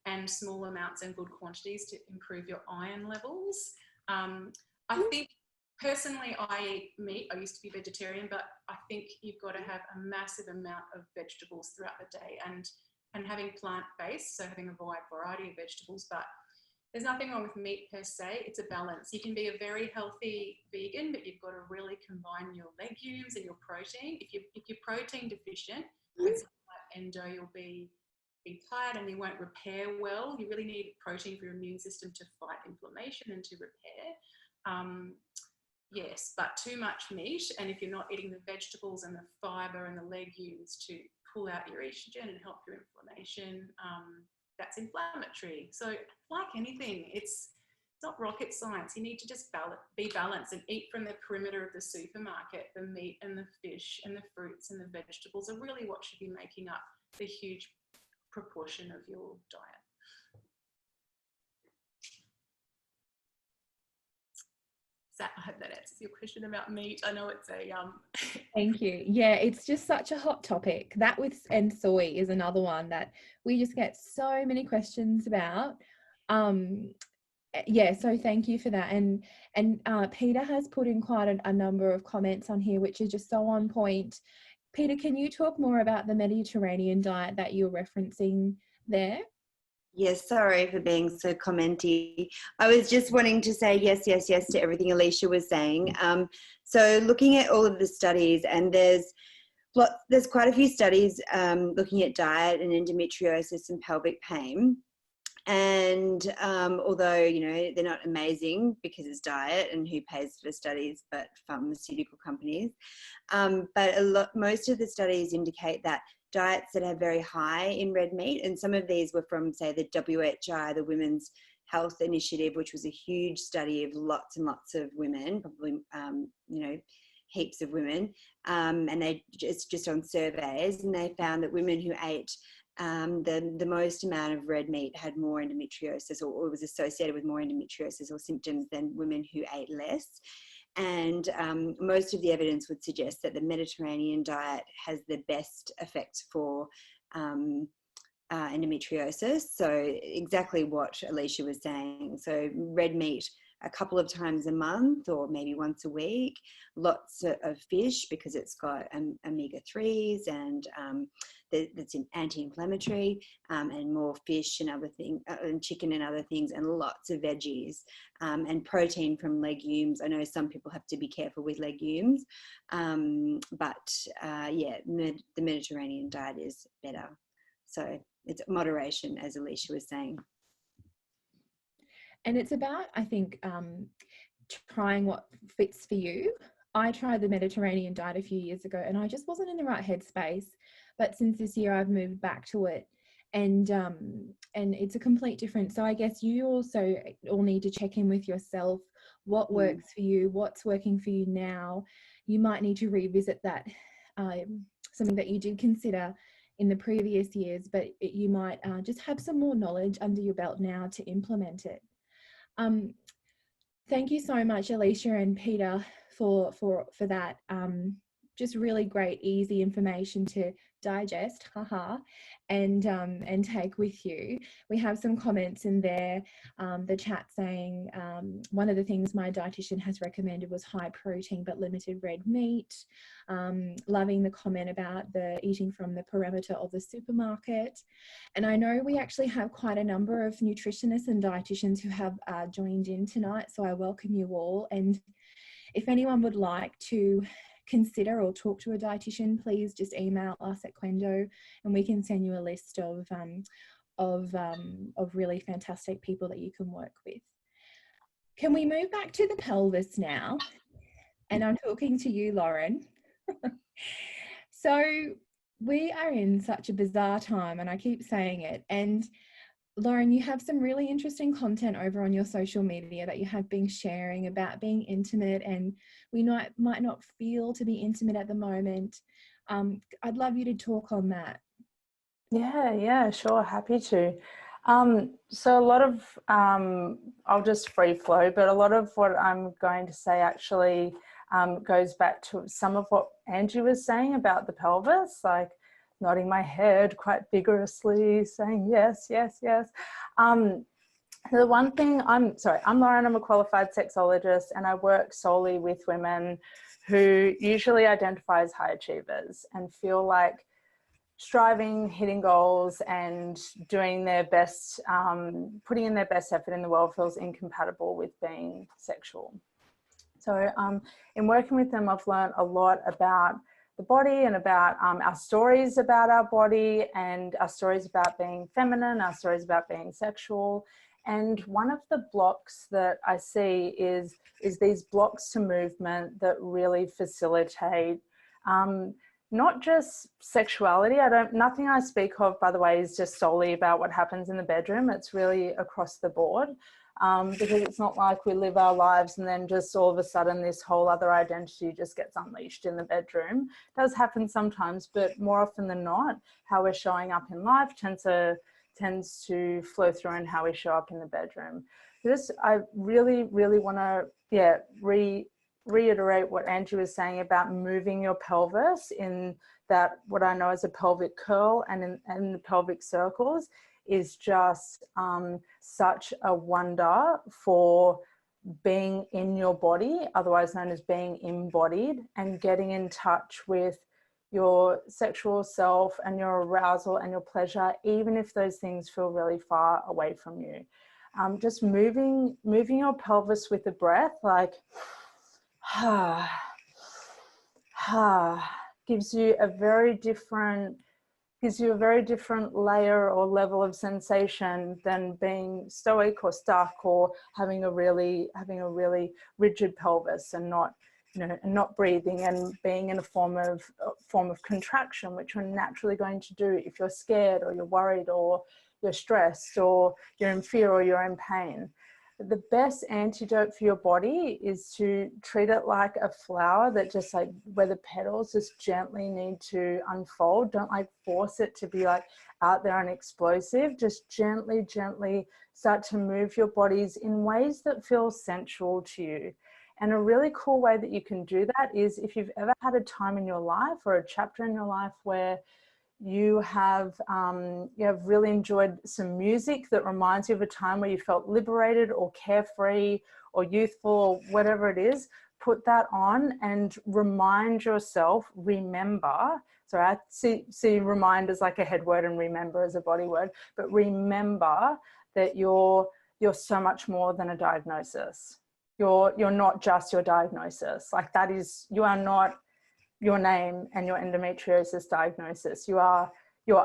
and small amounts and good quantities to improve your iron levels. I think personally I eat meat. I used to be vegetarian, but I think you've got to have a massive amount of vegetables throughout the day, and having plant-based, so having a wide variety of vegetables. But there's nothing wrong with meat per se. It's a balance. You can be a very healthy vegan, but you've got to really combine your legumes and your protein. If you're protein deficient, with something like endo, you'll be tired and you won't repair well. You really need protein for your immune system to fight inflammation and to repair. Yes, but too much meat, and if you're not eating the vegetables and the fibre and the legumes to pull out your estrogen and help your inflammation, that's inflammatory. So like anything, it's not rocket science. You need to just be balanced and eat from the perimeter of the supermarket. The meat and the fish and the fruits and the vegetables are really what should be making up the huge proportion of your diet. I hope that answers your question about meat. I know it's a Thank you. Yeah, it's just such a hot topic. That and soy is another one that we just get so many questions about. Yeah, so thank you for that. And Peter has put in quite a number of comments on here, which are just so on point. Peter, can you talk more about the Mediterranean diet that you're referencing there? Yes, sorry for being so commenty. I was just wanting to say yes, yes, yes to everything Elysia was saying. So looking at all of the studies, and there's quite a few studies looking at diet and endometriosis and pelvic pain. And although, you know, they're not amazing because it's diet and who pays for studies but pharmaceutical companies. But most of the studies indicate that diets that are very high in red meat, and some of these were from, say, the WHI, the Women's Health Initiative, which was a huge study of lots and lots of women, probably, you know, heaps of women, and it's just on surveys, and they found that women who ate the most amount of red meat had more endometriosis, or was associated with more endometriosis or symptoms than women who ate less. And most of the evidence would suggest that the Mediterranean diet has the best effect for endometriosis. So exactly what Elysia was saying. So red meat a couple of times a month or maybe once a week, lots of fish because it's got omega-3s and that's anti-inflammatory, and more fish and other things, and chicken and other things, and lots of veggies, and protein from legumes. I know some people have to be careful with legumes, but yeah, the Mediterranean diet is better. So it's moderation, as Elysia was saying. And it's about, I think, trying what fits for you. I tried the Mediterranean diet a few years ago and I just wasn't in the right headspace. But since this year, I've moved back to it, and it's a complete difference. So I guess you also all need to check in with yourself. What works for you? What's working for you now? You might need to revisit that, something that you did consider in the previous years, but you might just have some more knowledge under your belt now to implement it. Thank you so much, Elysia and Peter, for that. Just really great, easy information to digest, and take with you. We have some comments in there, the chat saying one of the things my dietitian has recommended was high protein but limited red meat. Loving the comment about the eating from the perimeter of the supermarket. And I know we actually have quite a number of nutritionists and dietitians who have joined in tonight, so I welcome you all. And if anyone would like to consider or talk to a dietitian, please just email us at QENDO and we can send you a list of really fantastic people that you can work with. Can we move back to the pelvis now? And I'm talking to you, Lauren. So we are in such a bizarre time, and I keep saying it. And Lauren, you have some really interesting content over on your social media that you have been sharing about being intimate, and we might not feel to be intimate at the moment. I'd love you to talk on that. Yeah, sure, happy to. So a lot of, I'll just free flow, but a lot of what I'm going to say actually goes back to some of what Angie was saying about the pelvis, like nodding my head quite vigorously, saying yes, yes, yes. The one thing, I'm Lauren, I'm a qualified sexologist, and I work solely with women who usually identify as high achievers and feel like striving, hitting goals and doing their best, putting in their best effort in the world feels incompatible with being sexual. So in working with them, I've learned a lot about the body and about our stories about our body and our stories about being feminine, our stories about being sexual. And one of the blocks that I see is these blocks to movement that really facilitate not just sexuality. Nothing I speak of, by the way, is just solely about what happens in the bedroom. It's really across the board. Because it's not like we live our lives and then just all of a sudden this whole other identity just gets unleashed in the bedroom. It does happen sometimes, but more often than not, how we're showing up in life tends to flow through in how we show up in the bedroom. I really want to reiterate what Angie was saying about moving your pelvis in that, what I know as a pelvic curl and in the pelvic circles, is just such a wonder for being in your body, otherwise known as being embodied, and getting in touch with your sexual self and your arousal and your pleasure, even if those things feel really far away from you. Just moving your pelvis with the breath, like gives you a very different layer or level of sensation than being stoic or stuck or having a really rigid pelvis and not, and not breathing and being in a form of contraction, which you're naturally going to do if you're scared or you're worried or you're stressed or you're in fear or you're in pain. The best antidote for your body is to treat it like a flower that just like where the petals just gently need to unfold. Don't like force it to be like out there and explosive. Just gently start to move your bodies in ways that feel sensual to you. And a really cool way that you can do that is if you've ever had a time in your life or a chapter in your life where you have really enjoyed some music that reminds you of a time where you felt liberated or carefree or youthful or whatever it is, put that on and remind yourself, remember. So I see remind as like a head word and remember as a body word, but remember that you're so much more than a diagnosis. You're not just your diagnosis. Like that is, you are not your name and your endometriosis diagnosis. Your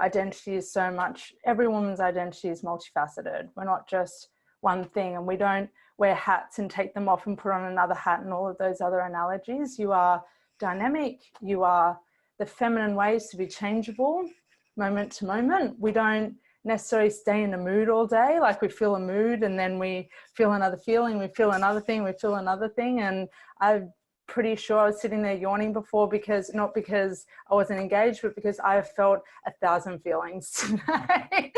identity is so much, every woman's identity is multifaceted. We're not just one thing, and we don't wear hats and take them off and put on another hat and all of those other analogies. You are dynamic. You are the feminine ways to be changeable moment to moment. We don't necessarily stay in a mood all day. Like we feel a mood and then we feel another feeling, we feel another thing, we feel another thing. And I'm pretty sure I was sitting there yawning before, because not because I wasn't engaged, but because I have felt 1,000 feelings today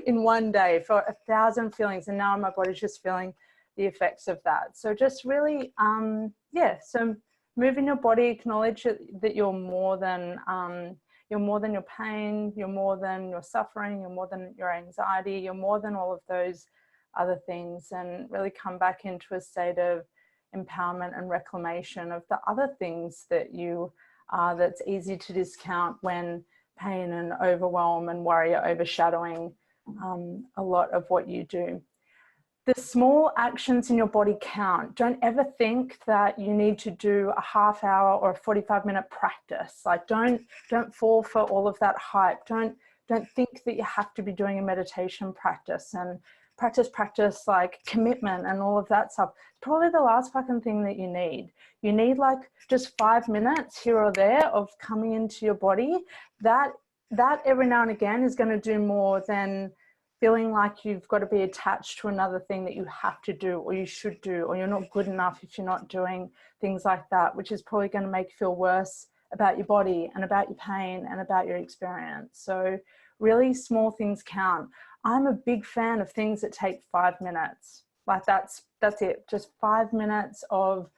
in one day, for 1,000 feelings, and now my body's just feeling the effects of that. So just really so moving your body, acknowledge that you're more than your pain, you're more than your suffering, you're more than your anxiety, you're more than all of those other things, and really come back into a state of empowerment and reclamation of the other things that you are, that's easy to discount when pain and overwhelm and worry are overshadowing a lot of what you do. The small actions in your body count. Don't ever think that you need to do a half hour or a 45-minute practice. Like don't fall for all of that hype. Don't think that you have to be doing a meditation practice and practice like commitment and all of that stuff. Probably the last fucking thing that you need. You need like just 5 minutes here or there of coming into your body. That every now and again is going to do more than feeling like you've got to be attached to another thing that you have to do or you should do, or you're not good enough if you're not doing things like that, which is probably going to make you feel worse about your body and about your pain and about your experience. So really small things count. I'm a big fan of things that take 5 minutes. Like that's it, just 5 minutes of,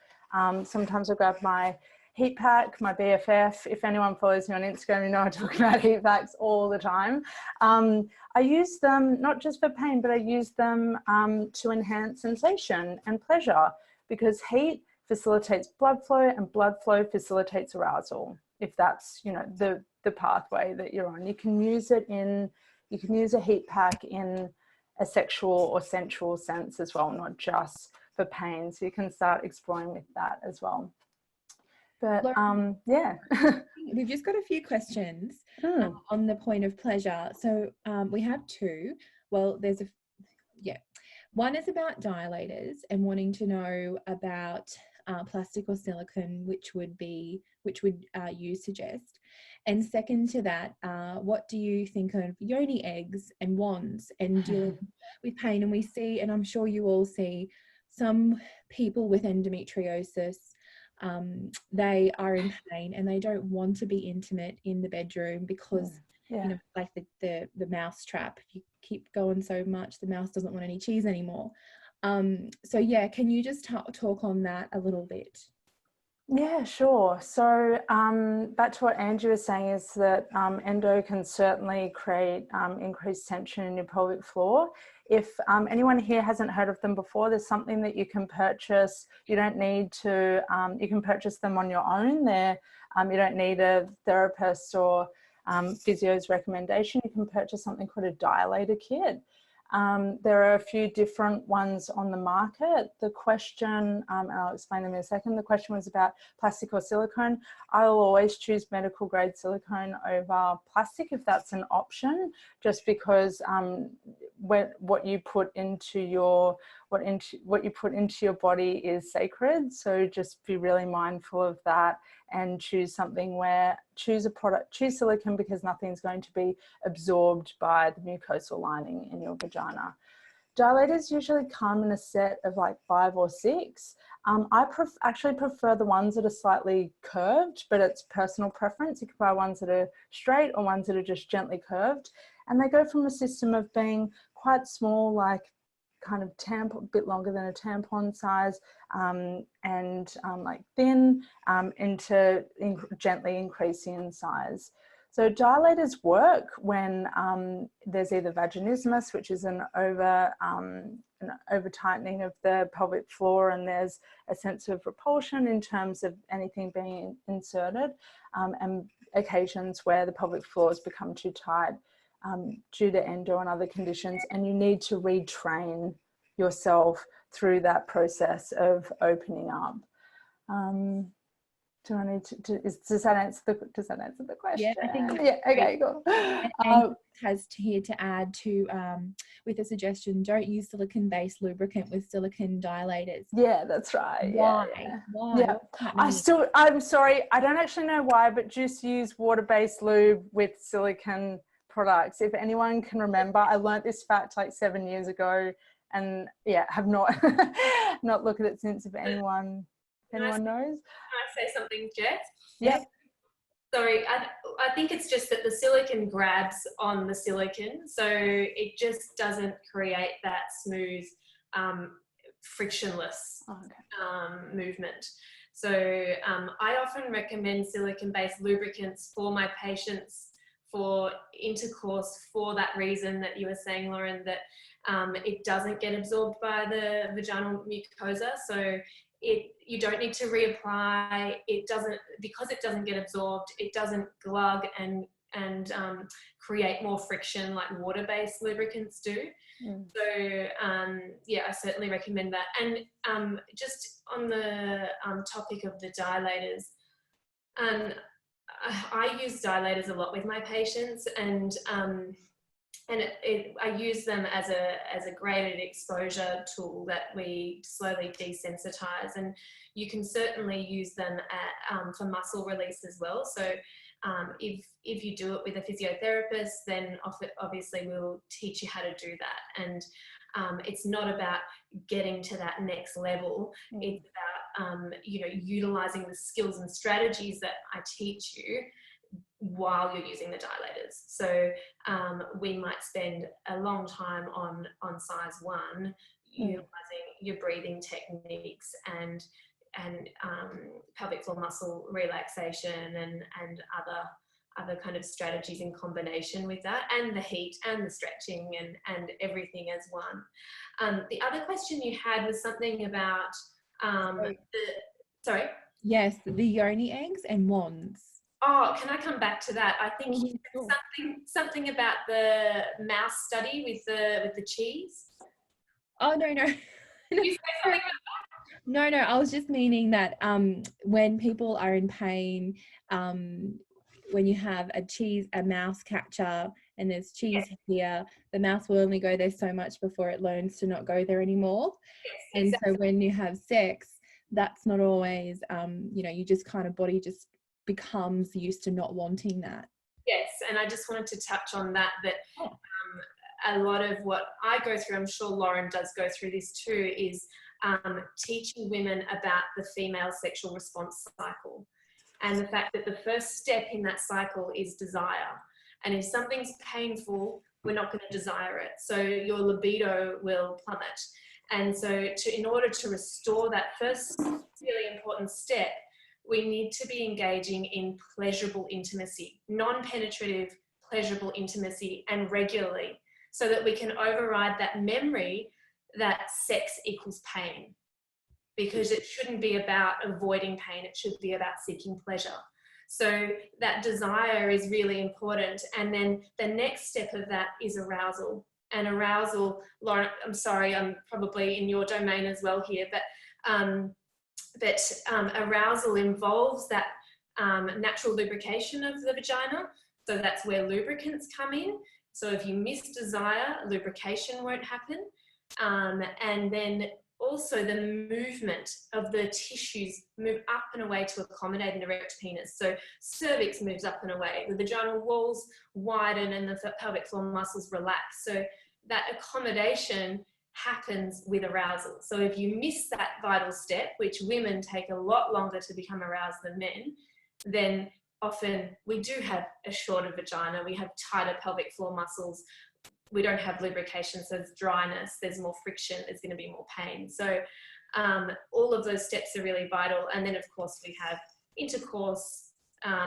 sometimes I grab my heat pack, my BFF. If anyone follows me on Instagram, you know I talk about heat packs all the time. I use them not just for pain, but I use them to enhance sensation and pleasure, because heat facilitates blood flow and blood flow facilitates arousal. If that's, the pathway that you're on, you can use a heat pack in a sexual or sensual sense as well, not just for pain. So you can start exploring with that as well. But we've just got a few questions on the point of pleasure. So we have two. Well, one is about dilators and wanting to know about plastic or silicone, which would you suggest? And second to that, what do you think of yoni eggs and wands and dealing with pain? And we see, and I'm sure you all see, some people with endometriosis, they are in pain and they don't want to be intimate in the bedroom because like the mouse trap, if you keep going so much, the mouse doesn't want any cheese anymore. So yeah, can you just talk on that a little bit? Yeah, sure. So back to what Angie was saying is that endo can certainly create increased tension in your pelvic floor. If anyone here hasn't heard of them before, there's something that you can purchase. You don't need to, you can purchase them on your own. You don't need a therapist or physio's recommendation. You can purchase something called a Dilator Kit. There are a few different ones on the market. The question, and I'll explain them in a second, the question was about plastic or silicone. I'll always choose medical grade silicone over plastic if that's an option, just because what you put into your body is sacred. So just be really mindful of that and choose something choose silicone, because nothing's going to be absorbed by the mucosal lining in your vagina. Dilators usually come in a set of like 5 or 6. I actually prefer the ones that are slightly curved, but it's personal preference. You can buy ones that are straight or ones that are just gently curved. And they go from a system of being quite small, like kind of a bit longer than a tampon size, and like thin, into gently increasing in size. So dilators work when there's either vaginismus, which is an over tightening of the pelvic floor, and there's a sense of repulsion in terms of anything being inserted, and occasions where the pelvic floor has become too tight due to endo and other conditions, and you need to retrain yourself through that process of opening up. Do I need to? Does that answer the question? Yeah, I think. Yeah. Okay. Cool. And has here to add to with a suggestion: don't use silicone-based lubricant with silicone dilators. Yeah, that's right. Why? Yeah. Why? Yeah. I'm sorry. I don't actually know why, but just use water-based lube with silicone products. If anyone can remember, I learned this fact like 7 years ago, and yeah, have not looked at it since. If anyone knows. Can I say something, Jess? Yeah. Sorry, I think it's just that the silicone grabs on the silicone, so it just doesn't create that smooth, frictionless movement. So I often recommend silicone-based lubricants for my patients for intercourse, for that reason that you were saying, Lauren, that it doesn't get absorbed by the vaginal mucosa. So you don't need to reapply. Because it doesn't get absorbed, it doesn't glug and create more friction like water-based lubricants do. So yeah, I certainly recommend that. And just on the topic of the dilators, I use dilators a lot with my patients, and I use them as a graded exposure tool that we slowly desensitize, and you can certainly use them for muscle release as well. So if you do it with a physiotherapist, then obviously we'll teach you how to do that. And it's not about getting to that next level. It's about utilizing the skills and strategies that I teach you while you're using the dilators. So we might spend a long time on size 1, utilizing your breathing techniques and pelvic floor muscle relaxation and other kind of strategies in combination with that, and the heat and the stretching and everything as one. The other question you had was something about sorry? Yes, the yoni eggs and wands. Oh, can I come back to that? I think something about the mouse study with the cheese. Oh no. Did you say something about that? No, I was just meaning that when people are in pain, when you have a mouse catcher and there's cheese here, the mouse will only go there so much before it learns to not go there anymore. Yes, and exactly. So when you have sex, that's not always, you just kind of body just becomes used to not wanting that. Yes, and I just wanted to touch on that a lot of what I go through, I'm sure Lauren does go through this too, is teaching women about the female sexual response cycle, and the fact that the first step in that cycle is desire. And if something's painful, we're not going to desire it. So your libido will plummet. And so in order to restore that first really important step, we need to be engaging in pleasurable intimacy, non-penetrative, pleasurable intimacy, and regularly, so that we can override that memory that sex equals pain. Because it shouldn't be about avoiding pain, it should be about seeking pleasure. So that desire is really important. And then the next step of that is arousal. And arousal, Lauren, I'm sorry, I'm probably in your domain as well here, but arousal involves that natural lubrication of the vagina. So that's where lubricants come in. So if you miss desire, lubrication won't happen. And then also the movement of the tissues move up and away to accommodate an erect penis. So cervix moves up and away, the vaginal walls widen and the pelvic floor muscles relax. So that accommodation happens with arousal. So if you miss that vital step, which women take a lot longer to become aroused than men, then often we do have a shorter vagina, we have tighter pelvic floor muscles, we don't have lubrication, so there's dryness, there's more friction, there's going to be more pain. So all of those steps are really vital. And then of course we have intercourse,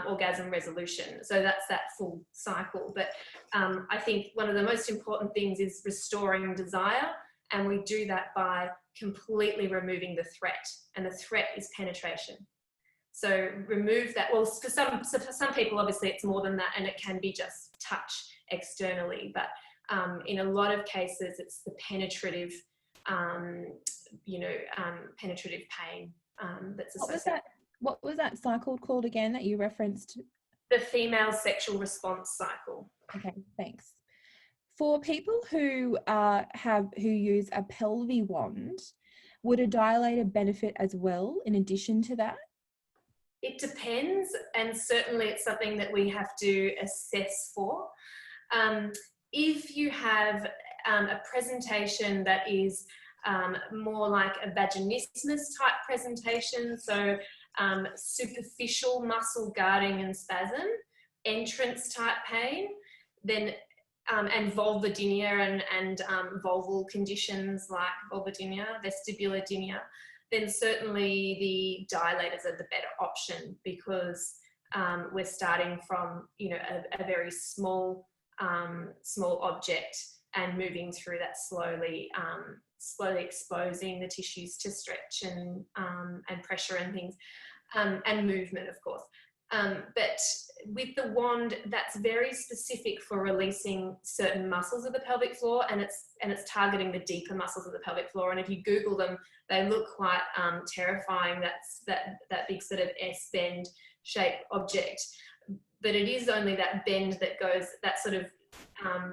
orgasm resolution. So that's that full cycle. But I think one of the most important things is restoring desire. And we do that by completely removing the threat. And the threat is penetration. So remove that. Well, for some people, obviously it's more than that, and it can be just touch externally. But in a lot of cases, it's the penetrative, penetrative pain that's associated. What was that cycle called again that you referenced? The female sexual response cycle. Okay, thanks. For people who use a pelvic wand, would a dilator benefit as well in addition to that? It depends, and certainly it's something that we have to assess for. If you have a presentation that is more like a vaginismus type presentation, so superficial muscle guarding and spasm, entrance type pain, then and vulvodynia and vulval conditions like vulvodynia, vestibulodynia, then certainly the dilators are the better option, because we're starting from a very small object and moving through that slowly exposing the tissues to stretch and pressure and things, and movement, of course. But with the wand, that's very specific for releasing certain muscles of the pelvic floor, and it's targeting the deeper muscles of the pelvic floor. And if you Google them, they look quite terrifying. That's that big sort of S-bend shaped object. But it is only that bend that goes, that sort of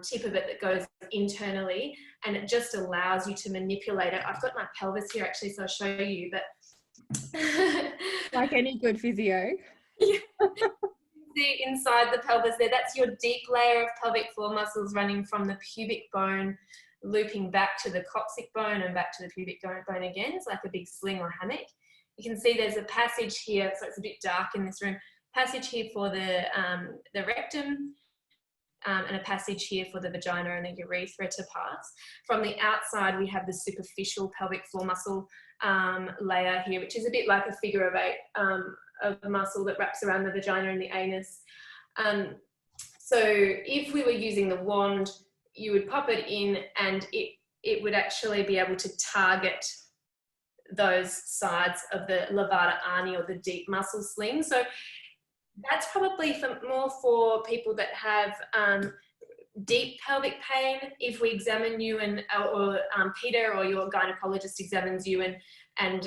tip of it that goes internally, and it just allows you to manipulate it. I've got my pelvis here actually, so I'll show you. But like any good physio. Yeah. See inside the pelvis there, that's your deep layer of pelvic floor muscles running from the pubic bone, looping back to the coccyx bone and back to the pubic bone again. It's like a big sling or hammock. You can see there's a passage here, so it's a bit dark in this room, passage here for the rectum, and a passage here for the vagina and the urethra to pass. From the outside, we have the superficial pelvic floor muscle layer here, which is a bit like a figure of 8 of the muscle that wraps around the vagina and the anus. So if we were using the wand, you would pop it in and it would actually be able to target those sides of the levator ani, or the deep muscle sling. So that's probably more for people that have deep pelvic pain. If we examine you or Peter or your gynaecologist examines you and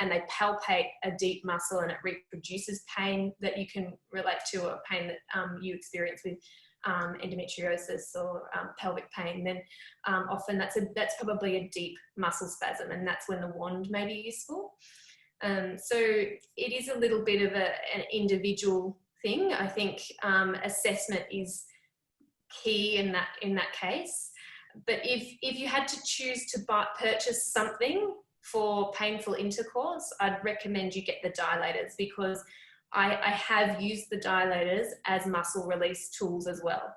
they palpate a deep muscle and it reproduces pain that you can relate to, or pain that you experience with endometriosis or pelvic pain, then often that's probably a deep muscle spasm, and that's when the wand may be useful. So it is a little bit of an individual thing. I think assessment is key in that case. But if you had to choose to purchase something for painful intercourse, I'd recommend you get the dilators, because I have used the dilators as muscle release tools as well.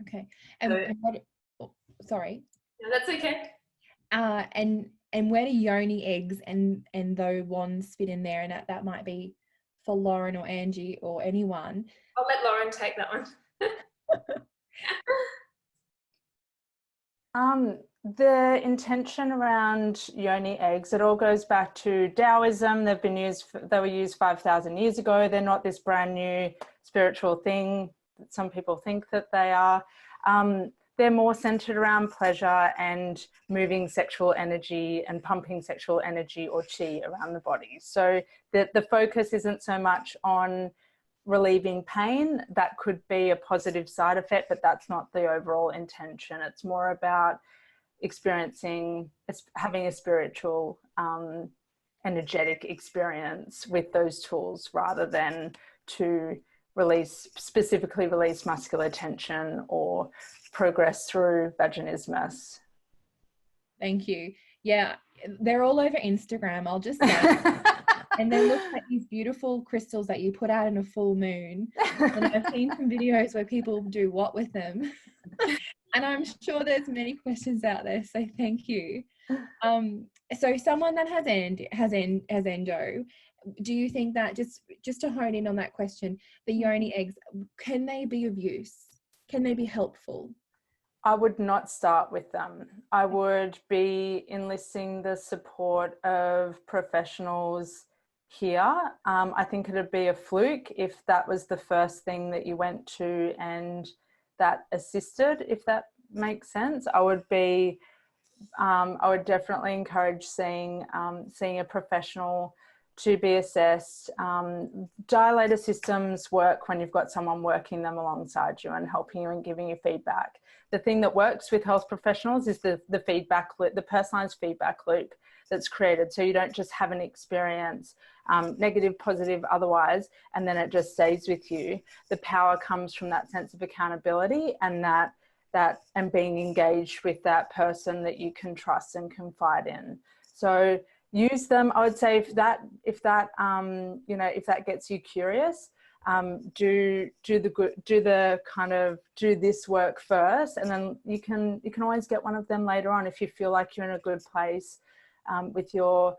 Okay. And sorry. No, that's okay. And where do yoni eggs and those wands fit in there? And that might be for Lauren or Angie or anyone. I'll let Lauren take that one. The intention around yoni eggs, it all goes back to Taoism. They were used 5,000 years ago. They're not this brand new spiritual thing that some people think that they are. They're more centered around pleasure and moving sexual energy and pumping sexual energy or chi around the body. So the focus isn't so much on relieving pain. That could be a positive side effect, but that's not the overall intention. It's more about having a spiritual, energetic experience with those tools, rather than to specifically release muscular tension or progress through vaginismus. Thank you. Yeah, they're all over Instagram, I'll just say. And they look like these beautiful crystals that you put out in a full moon. And I've seen some videos where people do what with them. And I'm sure there's many questions out there, so thank you. So someone that has endo, do you think that, just to hone in on that question, the yoni eggs, can they be of use? Can they be helpful? I would not start with them. I would be enlisting the support of professionals here. I think it would be a fluke if that was the first thing that you went to and that assisted, if that makes sense. I would definitely encourage seeing a professional to be assessed. Dilator systems work when you've got someone working them alongside you and helping you and giving you feedback. The thing that works with health professionals is the feedback loop, the personalized feedback loop that's created. So you don't just have an experience, negative, positive, otherwise, and then it just stays with you. The power comes from that sense of accountability and and being engaged with that person that you can trust and confide in. So use them. I would say if that gets you curious, do this work first, and then you can always get one of them later on if you feel like you're in a good place with your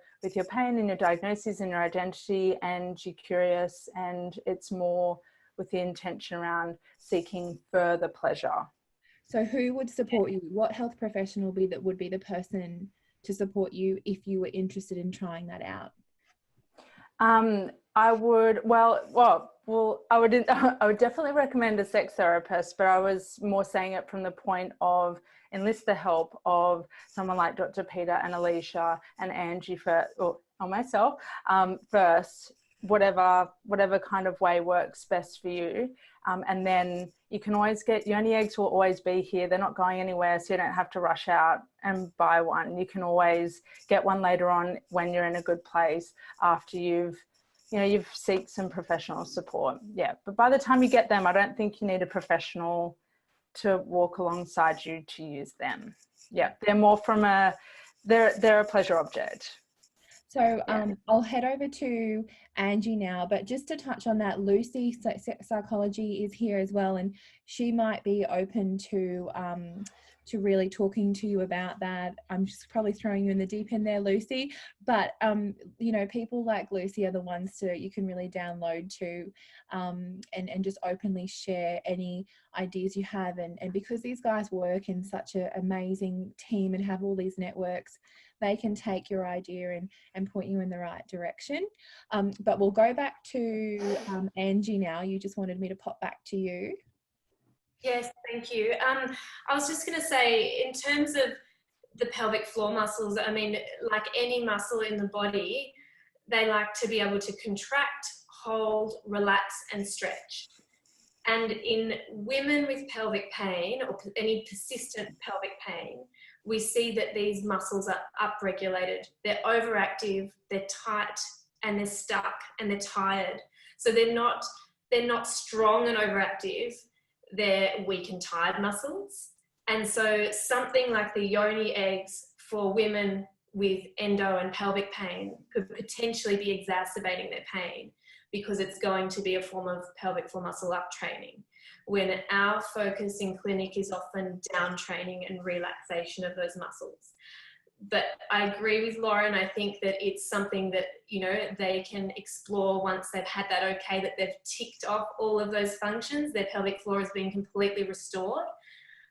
pain and your diagnosis and your identity, and you're curious, and it's more with the intention around seeking further pleasure. So who would support you? What health professional would be the person to support you if you were interested in trying that out? I would definitely recommend a sex therapist, but I was more saying it from the point of enlist the help of someone like Dr. Peta and Elysia and Angie or myself first, whatever kind of way works best for you. And then you can always yoni eggs will always be here. They're not going anywhere, so you don't have to rush out and buy one. You can always get one later on when you're in a good place after you've seeked some professional support. Yeah, but by the time you get them, I don't think you need a professional to walk alongside you to use them. Yeah, they're more they're a pleasure object. So I'll head over to Angie now, but just to touch on that, Lucy Psychology is here as well, and she might be open to really talking to you about that. I'm just probably throwing you in the deep end there, Lucy, but people like Lucy are the ones you can really download to and just openly share any ideas you have, and because these guys work in such an amazing team and have all these networks, they can take your idea and point you in the right direction. But we'll go back to Angie now. You just wanted me to pop back to you. Yes, thank you. I was just going to say, in terms of the pelvic floor muscles, I mean, like any muscle in the body, they like to be able to contract, hold, relax, and stretch. And in women with pelvic pain or any persistent pelvic pain, we see that these muscles are upregulated. They're overactive, they're tight, and they're stuck, and they're tired. So they're not strong and overactive. They're weak and tired muscles. And so something like the yoni eggs for women with endo and pelvic pain could potentially be exacerbating their pain, because it's going to be a form of pelvic floor muscle up training, when our focus in clinic is often down training and relaxation of those muscles. but I agree with Lauren. I think that it's something that, you know, they can explore once they've had that okay, that they've ticked off all of those functions, their pelvic floor has been completely restored.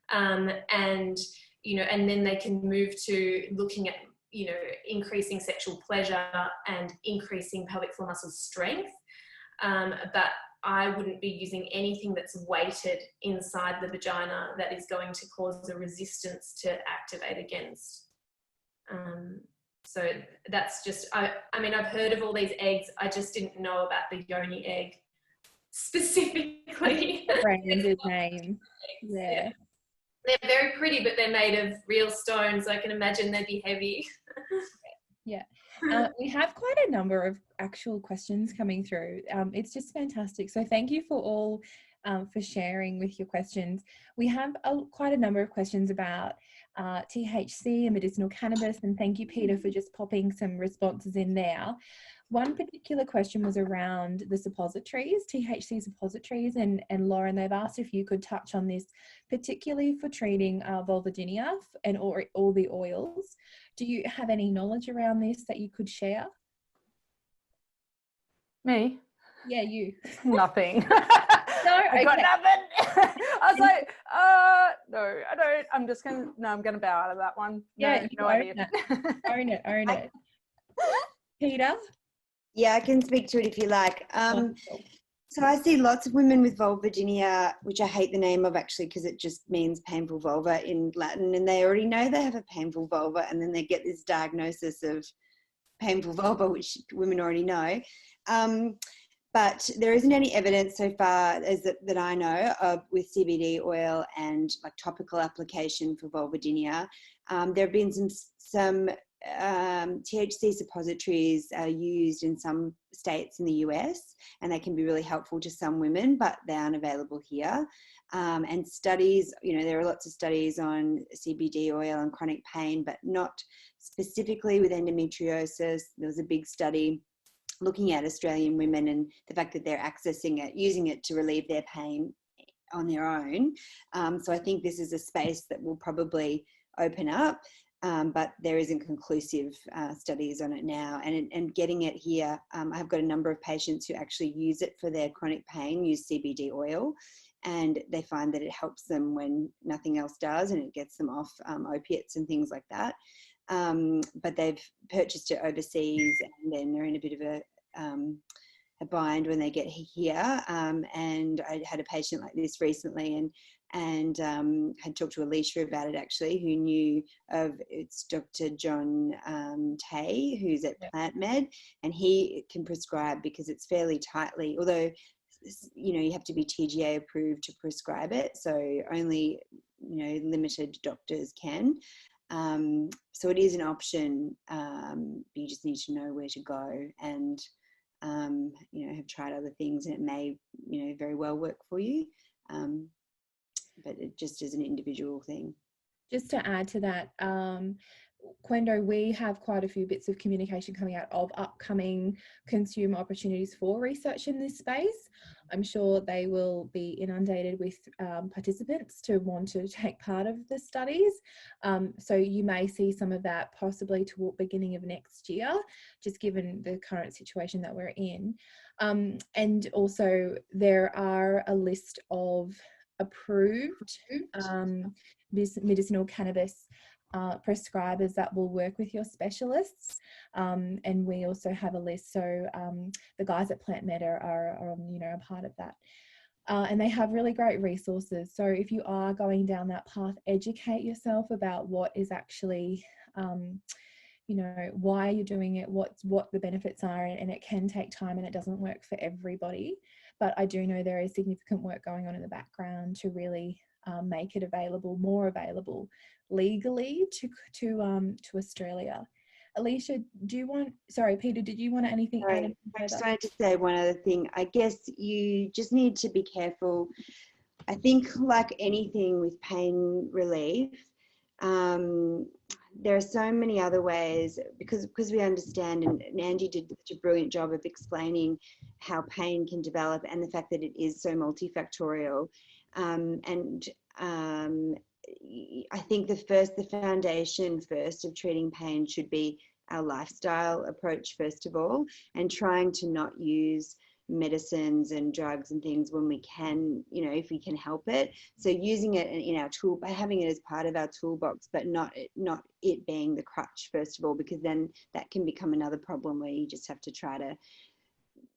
And, you know, and then they can move to looking at, you know, increasing sexual pleasure and increasing pelvic floor muscle strength. But I wouldn't be using anything that's weighted inside the vagina that is going to cause a resistance to activate against. So that's just, I mean, I've heard of all these eggs. I just didn't know about the yoni egg specifically. Branded name. Yeah. They're very pretty, but they're made of real stones. I can imagine they'd be heavy. Yeah. We have quite a number of actual questions coming through. It's just fantastic. So thank you for all for sharing with your questions. We have quite a number of questions about THC and medicinal cannabis, and thank you, Peter, for just popping some responses in there. One particular question was around the suppositories, THC suppositories, and Lauren, they've asked if you could touch on this, particularly for treating vulvodynia and all the oils. Do you have any knowledge around this that you could share? Me? Yeah, you. Nothing. No, I got nothing. I was like, no, I don't. I'm just going to, no, I'm going to bow out of that one. Yeah, no idea. Own it. Peter? Yeah, I can speak to it if you like. So I see lots of women with vulvodynia, which I hate the name of actually because it just means painful vulva in Latin, and they already know they have a painful vulva, and then they get this diagnosis of painful vulva, which women already know. But there isn't any evidence so far as that I know of with CBD oil and like topical application for vulvodynia. There have been some THC suppositories are used in some states in the US, and they can be really helpful to some women, but they aren't available here. And studies, you know, there are lots of studies on CBD oil and chronic pain, but not specifically with endometriosis. There was a big study looking at Australian women and the fact that they're accessing it, using it to relieve their pain on their own. So I think this is a space that will probably open up. But there isn't conclusive studies on it now. And getting it here, I've got a number of patients who actually use it for their chronic pain, use CBD oil, and they find that it helps them when nothing else does, and it gets them off opiates and things like that. But they've purchased it overseas, and then they're in a bit of a bind when they get here. And I had a patient like this recently, and had talked to Elysia about it actually, who knew of, it's Dr. John Tay, who's at Plant Med, and he can prescribe because it's fairly tightly, although, you know, you have to be TGA approved to prescribe it, so only, you know, limited doctors can. So it is an option, but you just need to know where to go, and you know, have tried other things, and it may, you know, very well work for you. But it just is an individual thing. Just to add to that, QENDO, we have quite a few bits of communication coming out of upcoming consumer opportunities for research in this space. I'm sure they will be inundated with participants to want to take part of the studies. So you may see some of that possibly toward the beginning of next year, just given the current situation that we're in. And also there are a list of approved medicinal cannabis prescribers that will work with your specialists, and we also have a list, so the guys at Plant Med are you know, a part of that, and they have really great resources. So if you are going down that path, educate yourself about what is actually you know, why you're doing it, what the benefits are, and it can take time and it doesn't work for everybody. But I do know there is significant work going on in the background to really make it available, more available legally to Australia. Elysia, do you want, sorry, Peter, did you want anything? Sorry, I just wanted to say one other thing. I guess you just need to be careful. I think like anything with pain relief, there are so many other ways, because we understand, and Angie did such a brilliant job of explaining how pain can develop and the fact that it is so multifactorial. And I think the foundation first of treating pain should be our lifestyle approach first of all, and trying to not use medicines and drugs and things when we can, you know, if we can help it. So using it in our tool, by having it as part of our toolbox, but not it being the crutch first of all, because then that can become another problem where you just have to try to,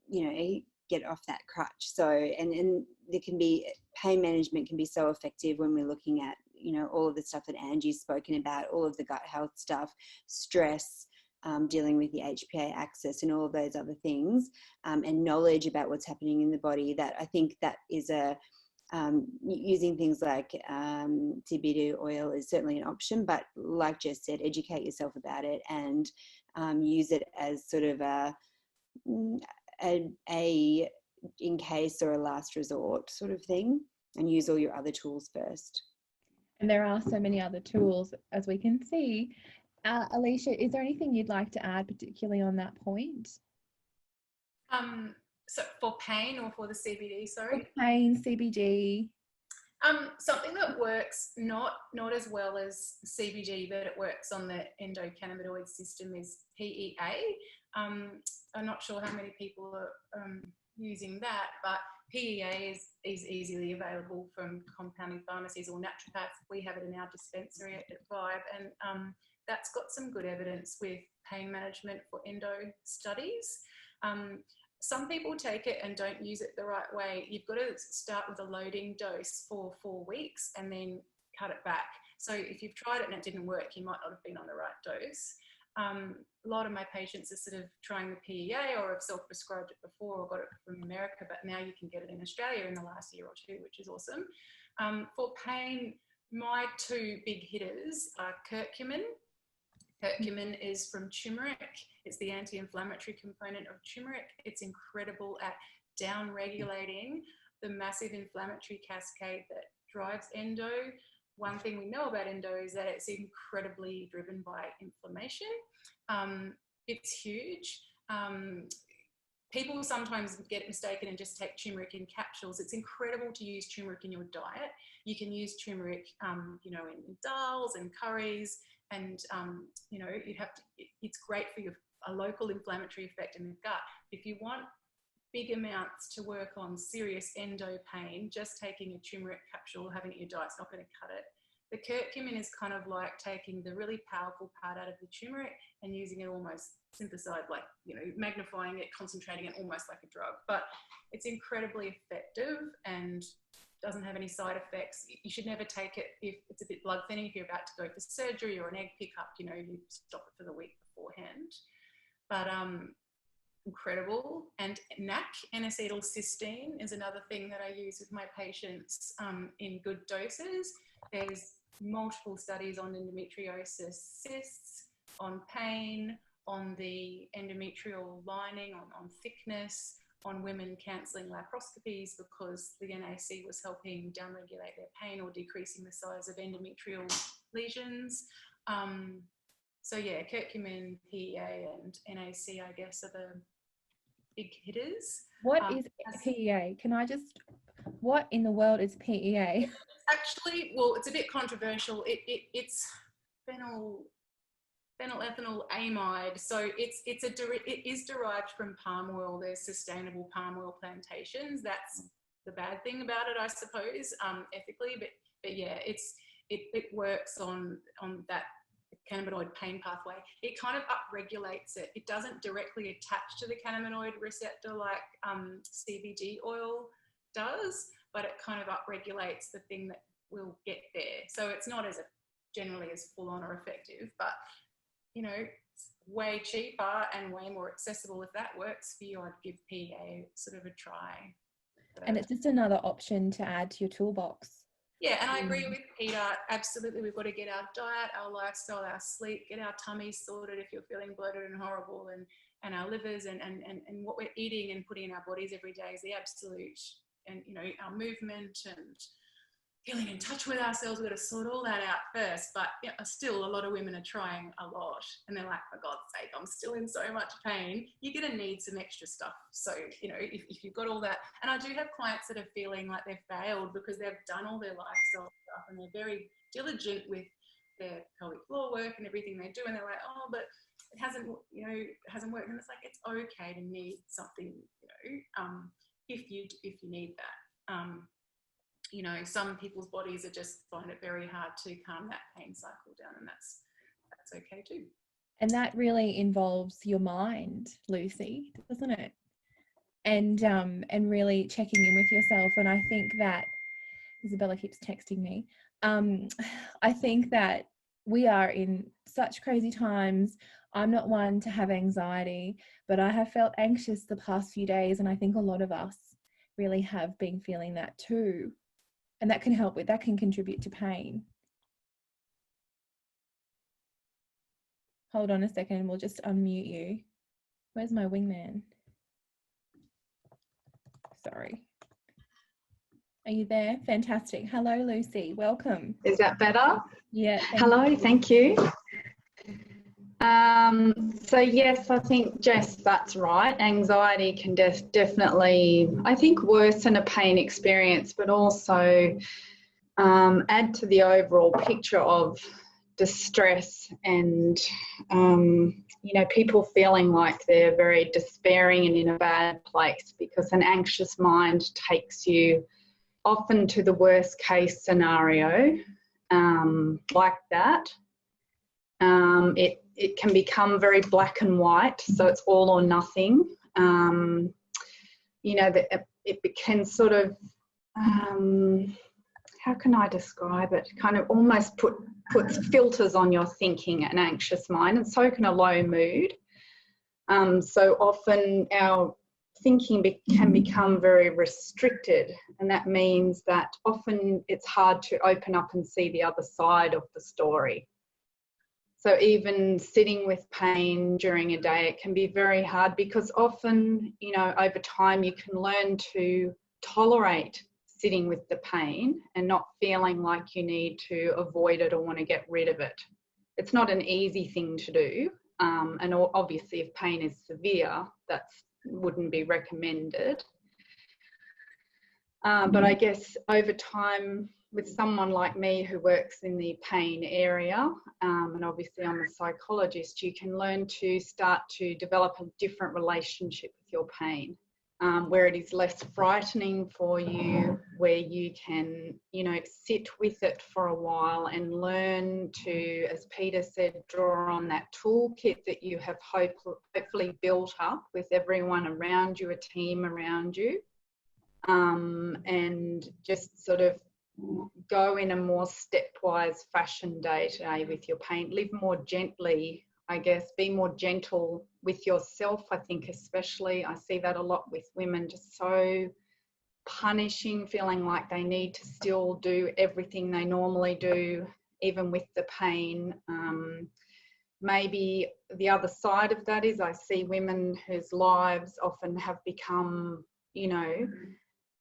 you know, get off that crutch. So and there can be, pain management can be so effective when we're looking at, you know, all of the stuff that Angie's spoken about, all of the gut health stuff, stress, dealing with the HPA axis and all of those other things, and knowledge about what's happening in the body. That I think that is using things like Cbd oil is certainly an option, but like Jess said, educate yourself about it and use it as sort of a in case or a last resort sort of thing, and use all your other tools first. And there are so many other tools, as we can see. Elysia, is there anything you'd like to add, particularly on that point? So for pain or for the CBD, sorry? For pain, CBD. Something that works not as well as CBD, but it works on the endocannabinoid system is PEA. I'm not sure how many people are using that, but PEA is easily available from compounding pharmacies or naturopaths. We have it in our dispensary at Vibe, and that's got some good evidence with pain management for endo studies. Some people take it and don't use it the right way. You've got to start with a loading dose for 4 weeks and then cut it back. So if you've tried it and it didn't work, you might not have been on the right dose. A lot of my patients are sort of trying the PEA or have self-prescribed it before or got it from America, but now you can get it in Australia in the last year or two, which is awesome. For pain, my 2 big hitters are curcumin. Curcumin is from turmeric. It's the anti-inflammatory component of turmeric. It's incredible at down-regulating the massive inflammatory cascade that drives endo. One thing we know about endo is that it's incredibly driven by inflammation. It's huge. People sometimes get mistaken and just take turmeric in capsules. It's incredible to use turmeric in your diet. You can use turmeric, you know, in dals and curries, and you know, it's great for a local inflammatory effect in the gut. If you want big amounts to work on serious endo pain, just taking a turmeric capsule, having it in your diet, is not going to cut it. The curcumin is kind of like taking the really powerful part out of the turmeric and using it almost synthesized, like, you know, magnifying it, concentrating it almost like a drug. But it's incredibly effective and doesn't have any side effects. You should never take it if it's a bit blood thinning. If you're about to go for surgery or an egg pickup, you know, you stop it for the week beforehand. But incredible. And NAC, N-acetylcysteine, is another thing that I use with my patients in good doses. There's multiple studies on endometriosis cysts, on pain, on the endometrial lining, on thickness, on women cancelling laparoscopies because the NAC was helping downregulate their pain or decreasing the size of endometrial lesions. So yeah, curcumin, PEA and NAC, I guess, are the big hitters. What is PEA? What in the world is PEA? Actually, well, it's a bit controversial. It's phenylethyl amide. So it is derived from palm oil. There's sustainable palm oil plantations. That's the bad thing about it, I suppose, ethically. But yeah, it works on that cannabinoid pain pathway. It kind of upregulates it. It doesn't directly attach to the cannabinoid receptor like CBD oil does, but it kind of upregulates the thing that will get there. So it's not as generally as full on or effective, but you know, it's way cheaper and way more accessible. If that works for you, I'd give PEA sort of a try. And it's just another option to add to your toolbox. Yeah, and I agree with Peter. Absolutely, we've got to get our diet, our lifestyle, our sleep, get our tummies sorted if you're feeling bloated and horrible, and our livers and what we're eating and putting in our bodies every day is the absolute, and you know, our movement and feeling in touch with ourselves. We've got to sort all that out first. But still, a lot of women are trying a lot, and they're like, for God's sake, I'm still in so much pain. You're going to need some extra stuff. So, if you've got all that, and I do have clients that are feeling like they've failed because they've done all their lifestyle stuff and they're very diligent with their pelvic floor work and everything they do, and they're like, oh, but it hasn't worked. And it's like, it's okay to need something, if you need that. Some people's bodies just find it very hard to calm that pain cycle down, and that's okay too. And that really involves your mind, Lucy, doesn't it? And really checking in with yourself. And I think that Isabella keeps texting me. I think that we are in such crazy times. I'm not one to have anxiety, but I have felt anxious the past few days, and I think a lot of us really have been feeling that too. And that can contribute to pain. Hold on a second, we'll just unmute you. Where's my wingman? Sorry. Are you there? Fantastic. Hello, Lucy. Welcome. Is that better? Yeah. Hello, thank you. So yes, I think, Jess, that's right. Anxiety can definitely, I think, worsen a pain experience, but also add to the overall picture of distress and, people feeling like they're very despairing and in a bad place, because an anxious mind takes you often to the worst case scenario like that. It can become very black and white, so it's all or nothing. It can sort of, how can I describe it? Kind of almost puts filters on your thinking, an anxious mind, and so can a low mood. So often our thinking can become very restricted, and that means that often it's hard to open up and see the other side of the story. So even sitting with pain during a day, it can be very hard, because often, over time you can learn to tolerate sitting with the pain and not feeling like you need to avoid it or want to get rid of it. It's not an easy thing to do. And obviously if pain is severe, that wouldn't be recommended. But I guess over time, with someone like me who works in the pain area, and obviously I'm a psychologist, you can learn to start to develop a different relationship with your pain, where it is less frightening for you, where you can, sit with it for a while and learn to, as Peter said, draw on that toolkit that you have hopefully built up with everyone around you, a team around you, and just sort of go in a more stepwise fashion day to day with your pain. Live more gently, I guess, be more gentle with yourself. I think especially I see that a lot with women, just so punishing, feeling like they need to still do everything they normally do, even with the pain. Maybe the other side of that is I see women whose lives often have become,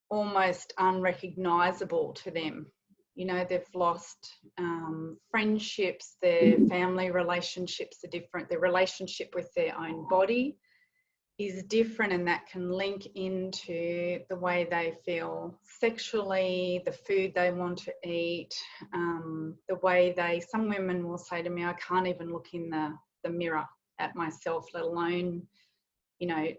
almost unrecognisable to them. They've lost friendships, their family relationships are different, their relationship with their own body is different, and that can link into the way they feel sexually, the food they want to eat, the way some women will say to me, I can't even look in the mirror at myself, let alone,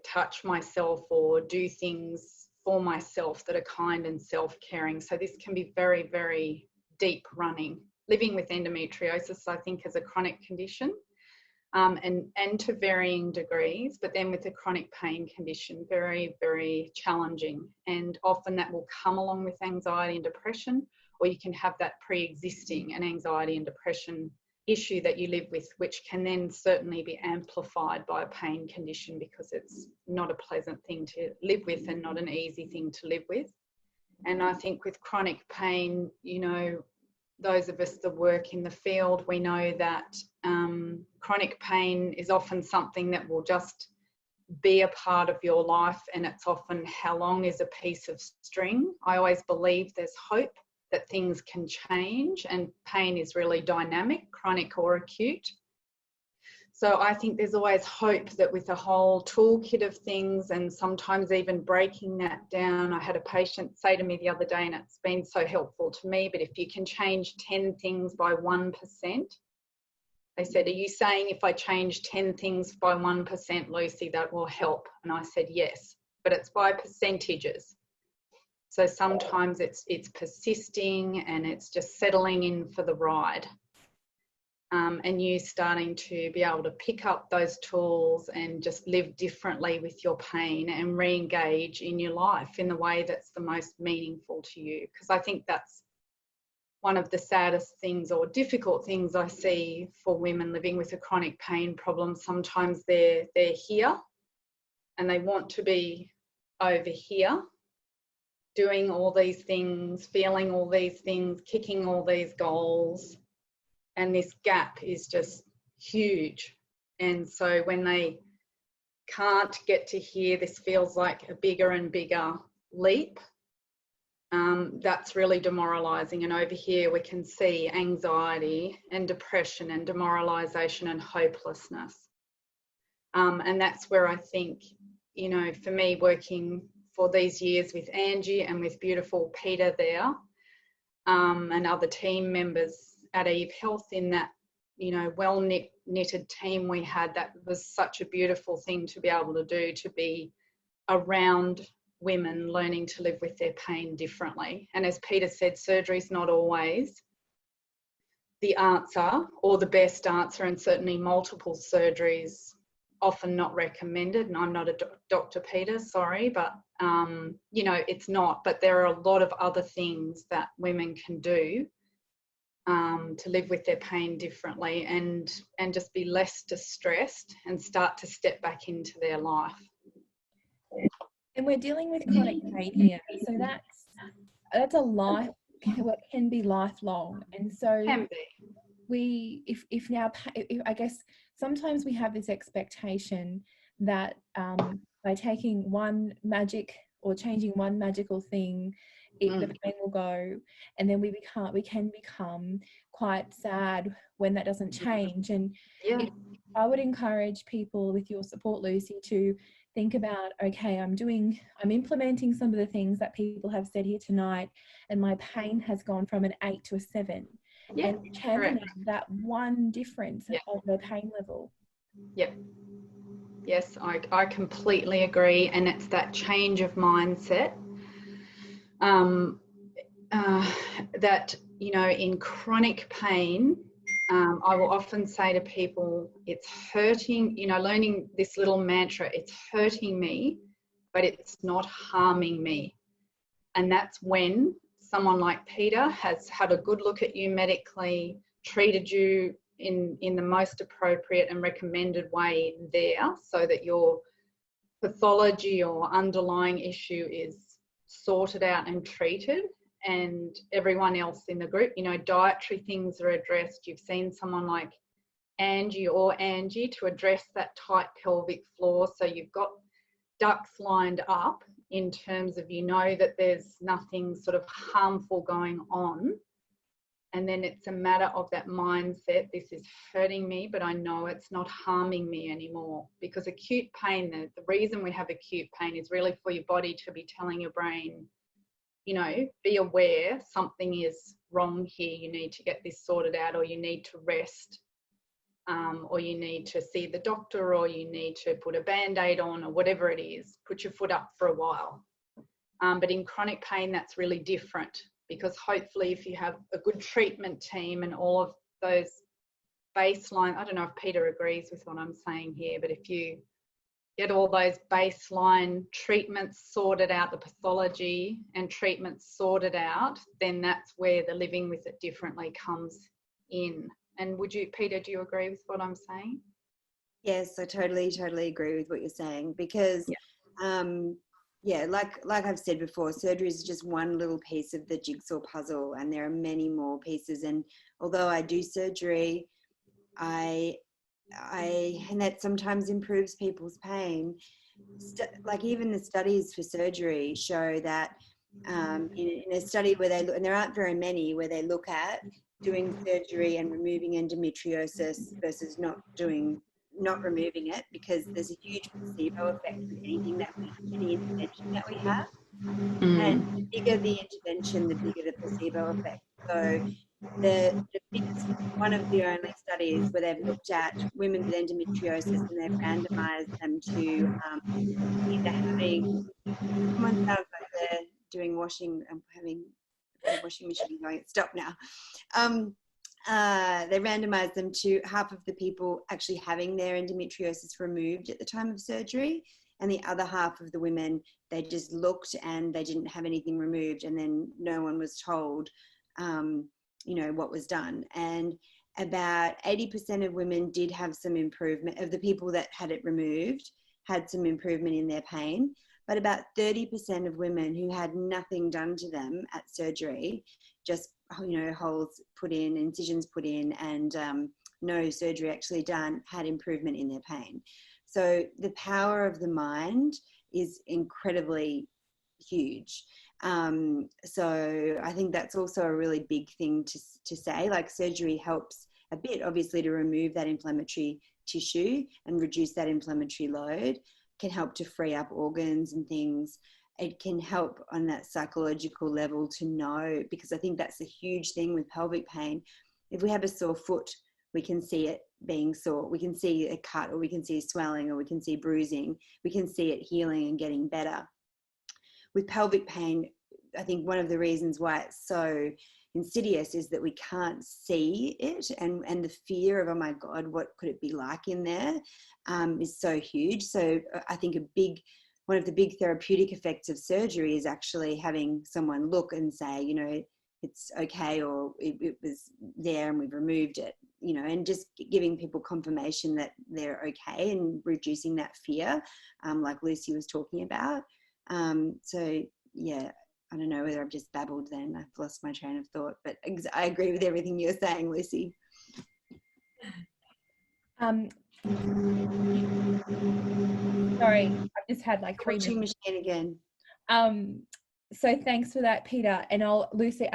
touch myself or do things for myself that are kind and self-caring. So this can be very, very deep running. Living with endometriosis, I think, is a chronic condition, and to varying degrees, but then with a chronic pain condition, very, very challenging. And often that will come along with anxiety and depression, or you can have that pre-existing an anxiety and depression issue that you live with, which can then certainly be amplified by a pain condition, because it's not a pleasant thing to live with and not an easy thing to live with. And I think with chronic pain, those of us that work in the field, we know that chronic pain is often something that will just be a part of your life, and it's often how long is a piece of string. I always believe there's hope, that things can change, and pain is really dynamic, chronic or acute. So I think there's always hope that with a whole toolkit of things, and sometimes even breaking that down. I had a patient say to me the other day, and it's been so helpful to me, but if you can change 10 things by 1%, they said, are you saying if I change 10 things by 1%, Lucy, that will help? And I said, yes, but it's by percentages. So sometimes it's persisting, and it's just settling in for the ride. And you starting to be able to pick up those tools and just live differently with your pain and re-engage in your life in the way that's the most meaningful to you. Because I think that's one of the saddest things or difficult things I see for women living with a chronic pain problem. Sometimes they're here and they want to be over here, doing all these things, feeling all these things, kicking all these goals. And this gap is just huge. And so when they can't get to here, this feels like a bigger and bigger leap. That's really demoralizing. And over here we can see anxiety and depression and demoralization and hopelessness. And that's where I think, you know, for me, working for these years with Angie and with beautiful Peta there, and other team members at Eve Health, in that, you know, well-knitted team we had, that was such a beautiful thing to be able to do, to be around women learning to live with their pain differently. And as Peta said, surgery is not always the answer or the best answer, and certainly multiple surgeries often not recommended. And I'm not a Dr. Peta, sorry, but you know, it's not. But there are a lot of other things that women can do to live with their pain differently, and just be less distressed and start to step back into their life. And we're dealing with chronic pain here, so that's a life, what can be lifelong. And so Can be. if I guess sometimes we have this expectation that by taking one magic or changing one magical thing, the pain will go, and then we can become quite sad when that doesn't change. And I would encourage people, with your support, Lucy, to think about, okay, I'm implementing some of the things that people have said here tonight, and my pain has gone from an 8 to a 7. Yeah, and can correct. have that one difference of their pain level. Yep. Yes, I completely agree. And it's that change of mindset that, you know, in chronic pain, I will often say to people, it's hurting, you know, learning this little mantra, it's hurting me, but it's not harming me. And that's when someone like Peta has had a good look at you medically, treated you in the most appropriate and recommended way there, so that your pathology or underlying issue is sorted out and treated, and everyone else in the group, you know, dietary things are addressed. You've seen someone like Angie to address that tight pelvic floor, so you've got ducks lined up in terms of, you know, that there's nothing sort of harmful going on. And then it's a matter of that mindset, this is hurting me, but I know it's not harming me anymore. Because acute pain, the reason we have acute pain is really for your body to be telling your brain, you know, be aware something is wrong here, you need to get this sorted out, or you need to rest, or you need to see the doctor, or you need to put a band-aid on, or whatever it is, put your foot up for a while. But in chronic pain, that's really different, because hopefully if you have a good treatment team and all of those baseline, I don't know if Peta agrees with what I'm saying here, but if you get all those baseline treatments sorted out, the pathology and treatments sorted out, then that's where the living with it differently comes in. And would you, Peta, do you agree with what I'm saying? Yes, I totally agree with what you're saying, because like I've said before, surgery is just one little piece of the jigsaw puzzle, and there are many more pieces. And although I do surgery, and that sometimes improves people's pain, like even the studies for surgery show that in a study where they look, and there aren't very many, where they look at doing surgery and removing endometriosis versus not removing it, because there's a huge placebo effect with any intervention that we have. And the bigger the intervention, the bigger the placebo effect. So the biggest, one of the only studies where they've looked at women with endometriosis and they've randomized them to either having, someone sounds like they're doing washing, I'm having the washing machine going, stop now. They randomized them to half of the people actually having their endometriosis removed at the time of surgery, and the other half of the women, they just looked and they didn't have anything removed, and then no one was told, what was done. And about 80% of women did have some improvement, of the people that had it removed had some improvement in their pain, but about 30% of women who had nothing done to them at surgery, just holes put in, incisions put in, and no surgery actually done, had improvement in their pain. So the power of the mind is incredibly huge. So I think that's also a really big thing to say. Like, surgery helps a bit, obviously, to remove that inflammatory tissue and reduce that inflammatory load, can help to free up organs and things. It can help on that psychological level to know, because I think that's a huge thing with pelvic pain. If we have a sore foot, we can see it being sore. We can see a cut, or we can see swelling, or we can see bruising. We can see it healing and getting better. With pelvic pain, I think one of the reasons why it's so insidious is that we can't see it, and the fear of, oh my God, what could it be like in there, is so huge. So I think one of the big therapeutic effects of surgery is actually having someone look and say, it's okay, or it was there and we've removed it, and just giving people confirmation that they're okay and reducing that fear, like Lucy was talking about. So yeah, I don't know whether I've just babbled then. I've lost my train of thought, but I agree with everything you're saying, Lucy. Sorry, I've just had like 3 minutes. Machine again. So thanks for that, Peter. And Lucy,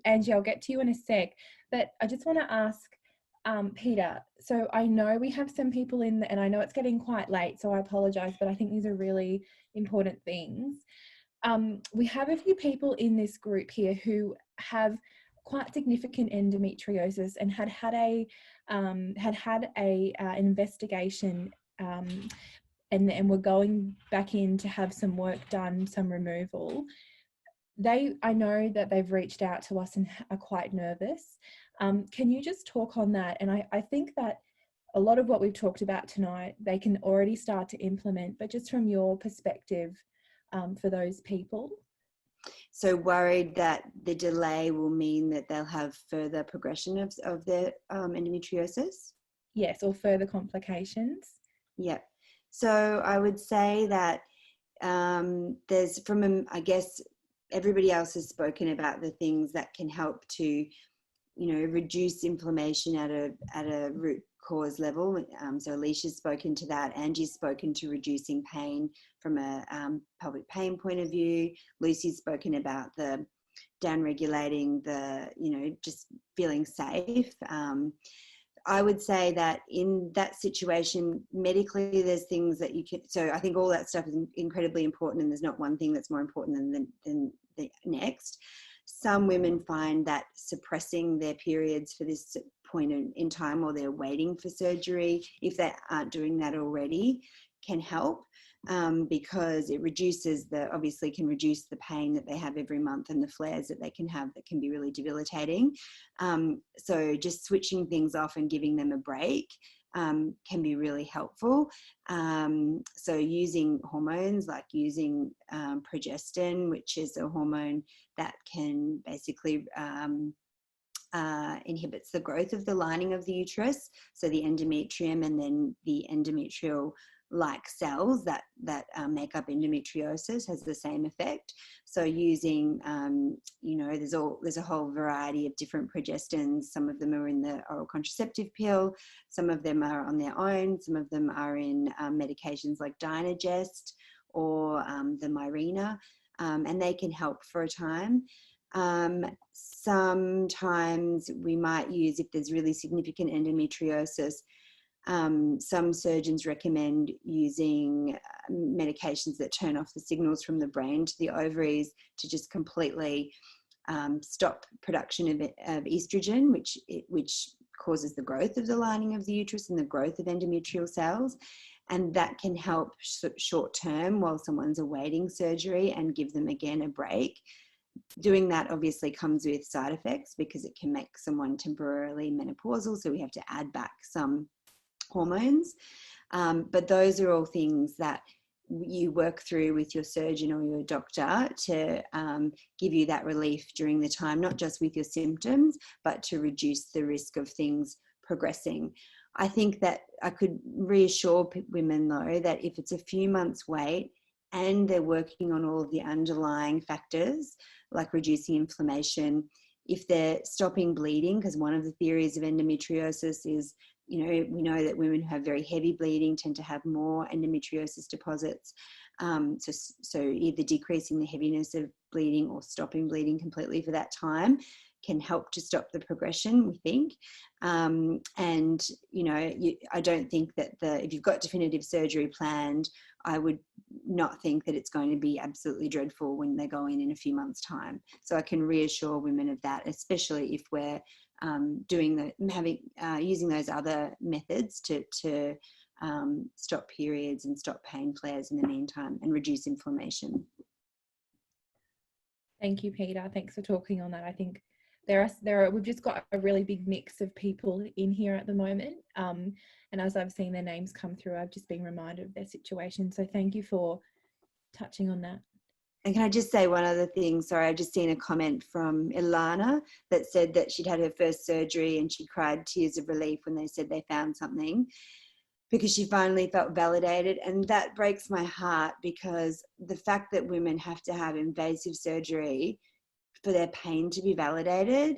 Angie, I'll get to you in a sec. But I just want to ask, Peter, so I know we have some people in, and I know it's getting quite late, so I apologise, but I think these are really important things. We have a few people in this group here who have quite significant endometriosis and had an investigation, and we're going back in to have some work done, some removal. I know that they've reached out to us and are quite nervous. Can you just talk on that? And I think that a lot of what we've talked about tonight, they can already start to implement, but just from your perspective, for those people. So worried that the delay will mean that they'll have further progression of their endometriosis? Yes, or further complications. Yep. So I would say that there's, I guess everybody else has spoken about the things that can help to, reduce inflammation at a root cause level. So Alicia's spoken to that. Angie's spoken to reducing pain from a pelvic pain point of view. Lucy's spoken about the down-regulating, just feeling safe. I would say that in that situation, medically, there's things that you can, so I think all that stuff is incredibly important, and there's not one thing that's more important than the next. Some women find that suppressing their periods for this point in time, or they're waiting for surgery, if they aren't doing that already, can help, because it obviously can reduce the pain that they have every month and the flares that they can have that can be really debilitating. So just switching things off and giving them a break can be really helpful. So using hormones, like using progestin, which is a hormone that can basically inhibits the growth of the lining of the uterus, so the endometrium, and then the endometrial like cells that make up endometriosis has the same effect. So using, there's a whole variety of different progestins. Some of them are in the oral contraceptive pill, some of them are on their own, some of them are in medications like Dynagest or the Mirena. and they can help for a time. Sometimes we might use, if there's really significant endometriosis, some surgeons recommend using medications that turn off the signals from the brain to the ovaries to just completely stop production of estrogen, which causes the growth of the lining of the uterus and the growth of endometrial cells. And that can help short term while someone's awaiting surgery and give them again a break. Doing that obviously comes with side effects because it can make someone temporarily menopausal, so we have to add back some hormones. But those are all things that you work through with your surgeon or your doctor to give you that relief during the time, not just with your symptoms, but to reduce the risk of things progressing. I think that I could reassure women, though, that if it's a few months wait and they're working on all of the underlying factors, like reducing inflammation, if they're stopping bleeding, because one of the theories of endometriosis is, you know, we know that women who have very heavy bleeding tend to have more endometriosis deposits. So either decreasing the heaviness of bleeding or stopping bleeding completely for that time can help to stop the progression, we think. And, you know, I don't think that if you've got definitive surgery planned, I would not think that it's going to be absolutely dreadful when they go in a few months' time. So I can reassure women of that, especially if we're using those other methods to stop periods and stop pain flares in the meantime and reduce inflammation. Thank you, Peter. Thanks for talking on that. I think we've just got a really big mix of people in here at the moment. And as I've seen their names come through, I've just been reminded of their situation. So thank you for touching on that. And can I just say one other thing? Sorry, I've just seen a comment from Ilana that said that she'd had her first surgery and she cried tears of relief when they said they found something because she finally felt validated. And that breaks my heart, because the fact that women have to have invasive surgery for their pain to be validated,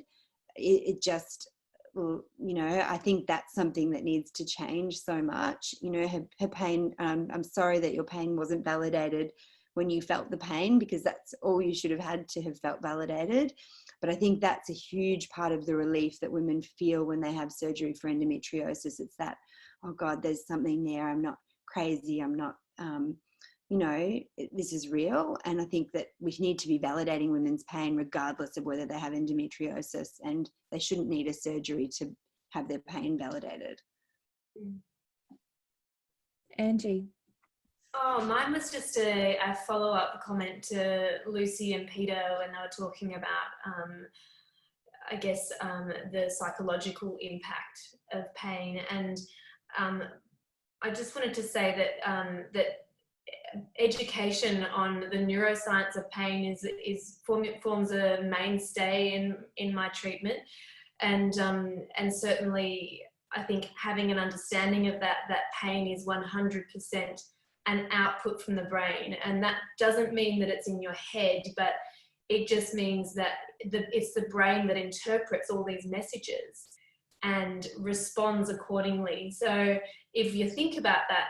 it just, you know, I think that's something that needs to change so much. You know, her pain, I'm sorry that your pain wasn't validated when you felt the pain, because that's all you should have had to have felt validated. But I think that's a huge part of the relief that women feel when they have surgery for endometriosis. It's that, oh God, there's something there. I'm not crazy. I'm not, you know, this is real. And I think that we need to be validating women's pain regardless of whether they have endometriosis, and they shouldn't need a surgery to have their pain validated. Angie. Oh, mine was just a follow-up comment to Lucy and Peter when they were talking about, I guess, the psychological impact of pain. And I just wanted to say that that education on the neuroscience of pain forms a mainstay in my treatment, and certainly I think having an understanding of that pain is 100% an output from the brain. And that doesn't mean that it's in your head, but it just means that it's the brain that interprets all these messages and responds accordingly. So if you think about that,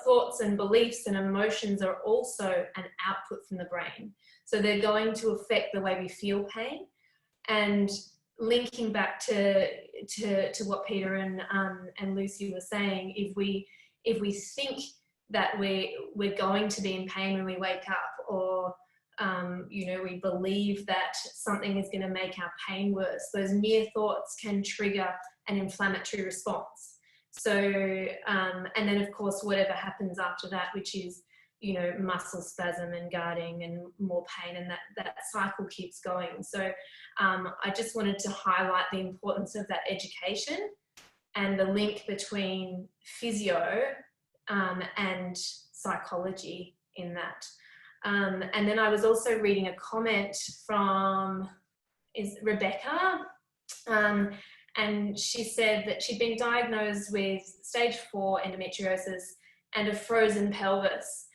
thoughts and beliefs and emotions are also an output from the brain. So they're going to affect the way we feel pain. And linking back to what Peter and Lucy were saying, if we think that we're going to be in pain when we wake up, or you know, we believe that something is going to make our pain worse, those mere thoughts can trigger an inflammatory response. So and then of course whatever happens after that, which is, you know, muscle spasm and guarding and more pain, and that cycle keeps going. So I just wanted to highlight the importance of that education and the link between physio and psychology in that. And then I was also reading a comment from Rebecca, and she said that she'd been diagnosed with stage 4 endometriosis and a frozen pelvis.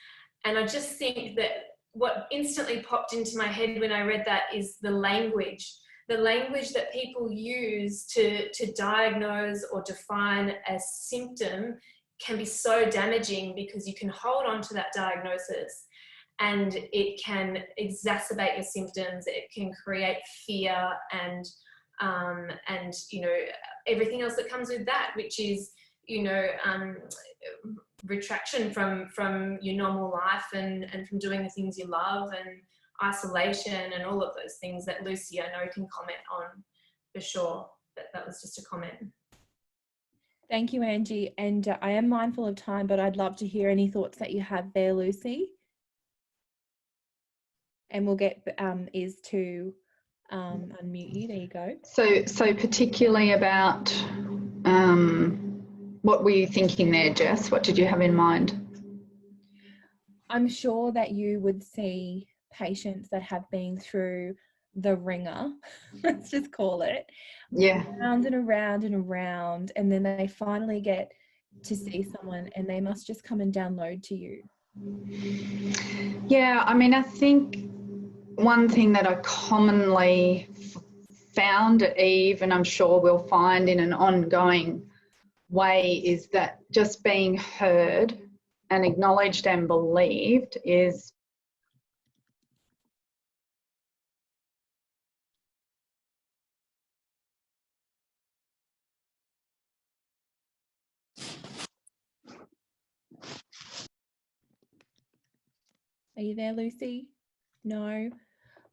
And I just think that what instantly popped into my head when I read that is the language that people use to diagnose or define a symptom can be so damaging, because you can hold on to that diagnosis and it can exacerbate your symptoms. It can create fear and you know, everything else that comes with that, which is, you know, retraction from your normal life and from doing the things you love, and isolation and all of those things that Lucy, I know, can comment on for sure. That was just a comment. Thank you, Angie. And I am mindful of time, but I'd love to hear any thoughts that you have there, Lucy. And we'll get Iz to unmute you. There you go. So particularly about what were you thinking there, Jess? What did you have in mind? I'm sure that you would see patients that have been through the ringer, let's just call it, yeah, round and around and around, and then they finally get to see someone and they must just come and download to you. Yeah, I mean, I think one thing that I commonly found at Eve, and I'm sure we'll find in an ongoing way, is that just being heard and acknowledged and believed is Are you there, Lucy? No.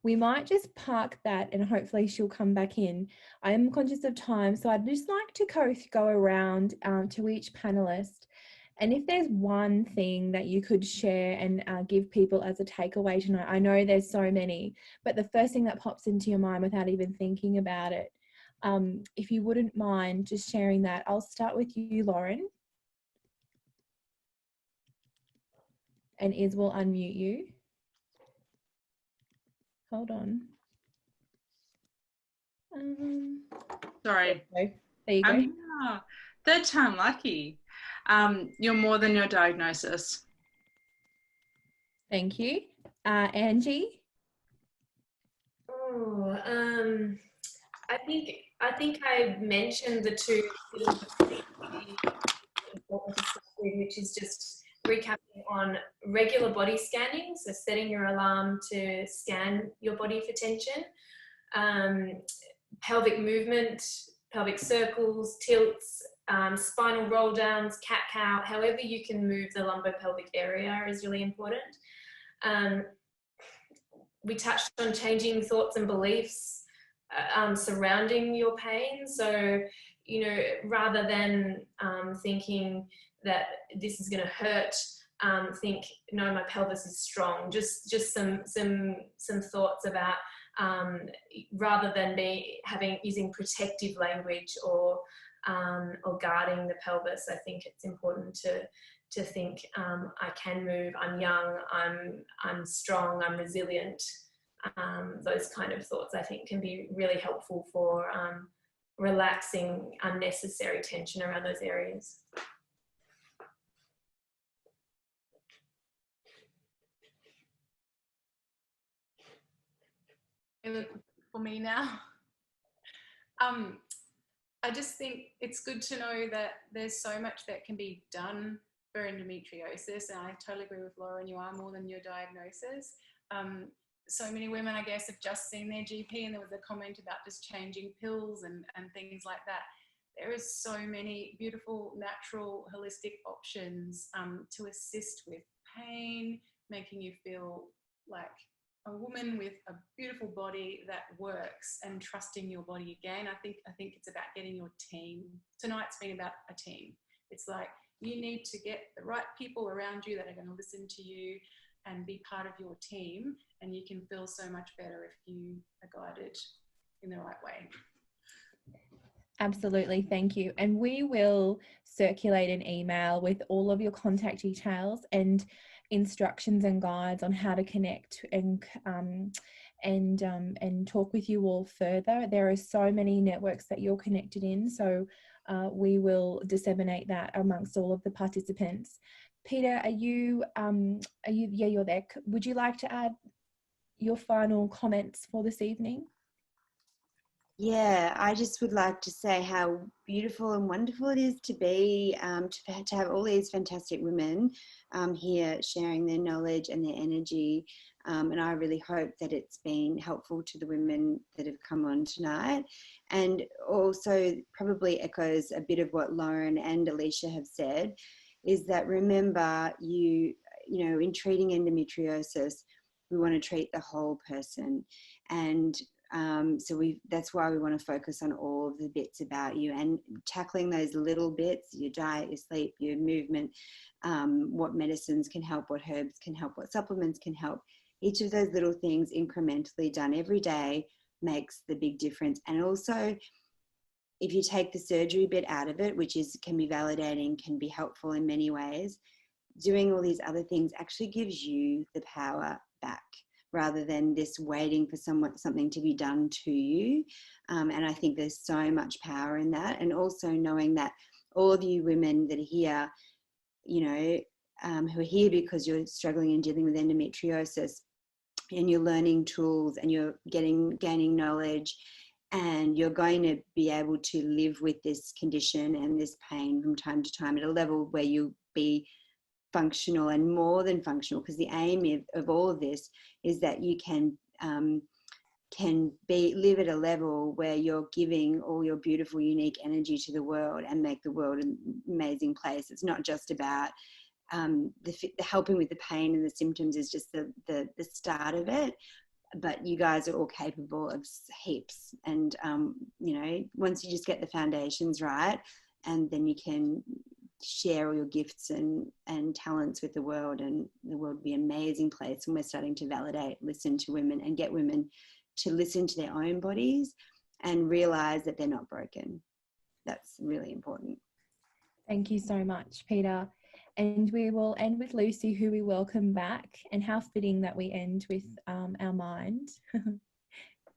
We might just park that and hopefully she'll come back in. I am conscious of time, so I'd just like to go around to each panelist. And if there's one thing that you could share and give people as a takeaway tonight, I know there's so many, but the first thing that pops into your mind without even thinking about it, if you wouldn't mind just sharing that. I'll start with you, Lauren. And Iz will unmute you. Hold on. Sorry. There you go. Third time lucky. You're more than your diagnosis. Thank you. Angie? Oh, I think I mentioned the two things important to start with, which is just recapping on regular body scanning, so setting your alarm to scan your body for tension, pelvic movement, pelvic circles, tilts, spinal roll downs, cat-cow, however you can move the lumbopelvic area is really important. We touched on changing thoughts and beliefs surrounding your pain. So, you know, rather than thinking that this is going to hurt, think, no, my pelvis is strong. Just some thoughts about rather than using protective language or guarding the pelvis. I think it's important to think I can move. I'm young. I'm strong. I'm resilient. Those kind of thoughts I think can be really helpful for relaxing unnecessary tension around those areas. For me now, I just think it's good to know that there's so much that can be done for endometriosis, and I totally agree with Lauren, you are more than your diagnosis. So many women, I guess, have just seen their GP, and there was a comment about just changing pills and things like that. There is so many beautiful, natural, holistic options to assist with pain, making you feel like a woman with a beautiful body that works, and trusting your body again. I think it's about getting your team. Tonight's been about a team. It's like you need to get the right people around you that are going to listen to you and be part of your team, and you can feel so much better if you are guided in the right way. Absolutely, thank you. And we will circulate an email with all of your contact details and instructions and guides on how to connect and talk with you all further. There are so many networks that you're connected in, so we will disseminate that amongst all of the participants. Peter, are you yeah, you're there. Would you like to add your final comments for this evening? Yeah, I just would like to say how beautiful and wonderful it is to be, to have all these fantastic women here sharing their knowledge and their energy. And I really hope that it's been helpful to the women that have come on tonight. And also probably echoes a bit of what Lauren and Elysia have said, is that remember, you know, in treating endometriosis, we want to treat the whole person. And so that's why we want to focus on all of the bits about you and tackling those little bits, your diet, your sleep, your movement, what medicines can help, what herbs can help, what supplements can help. Each of those little things incrementally done every day makes the big difference. And also, if you take the surgery bit out of it, which can be validating, can be helpful in many ways, doing all these other things actually gives you the power back, rather than this waiting for something to be done to you. And I think there's so much power in that. And also knowing that all of you women that are here, you know, who are here because you're struggling and dealing with endometriosis, and you're learning tools and you're gaining knowledge, and you're going to be able to live with this condition and this pain from time to time at a level where you'll be functional and more than functional, because the aim of all of this is that you can live at a level where you're giving all your beautiful, unique energy to the world and make the world an amazing place. It's not just about the helping with the pain and the symptoms is just the start of it, but you guys are all capable of heaps. And you know, once you just get the foundations right, and then you can share all your gifts and talents with the world, and the world will be an amazing place. And we're starting to validate, listen to women, and get women to listen to their own bodies and realize that they're not broken. That's really important. Thank you so much, Peter. And we will end with Lucy, who we welcome back, and how fitting that we end with our mind.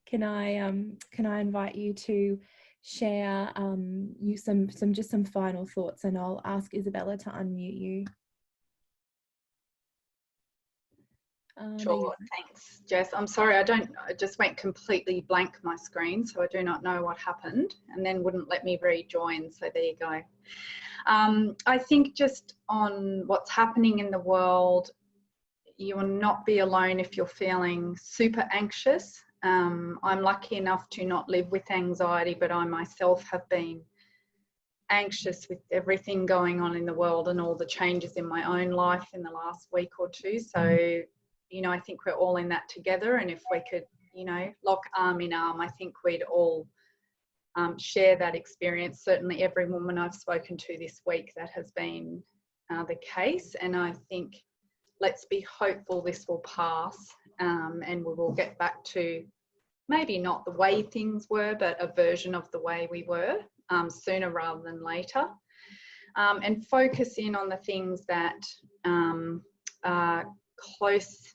Can I invite you to share some final thoughts, and I'll ask Isabella to unmute you. Sure, thanks, Jess. I'm sorry, I just went completely blank my screen, so I do not know what happened, and then wouldn't let me rejoin, so there you go. I think just on what's happening in the world, you will not be alone if you're feeling super anxious. I'm lucky enough to not live with anxiety, but I myself have been anxious with everything going on in the world and all the changes in my own life in the last week or two. So, you know, I think we're all in that together, and if we could, you know, lock arm in arm, I think we'd all share that experience. Certainly every woman I've spoken to this week, that has been the case. And I think let's be hopeful this will pass, and we will get back to maybe not the way things were, but a version of the way we were sooner rather than later. And focus in on the things that are close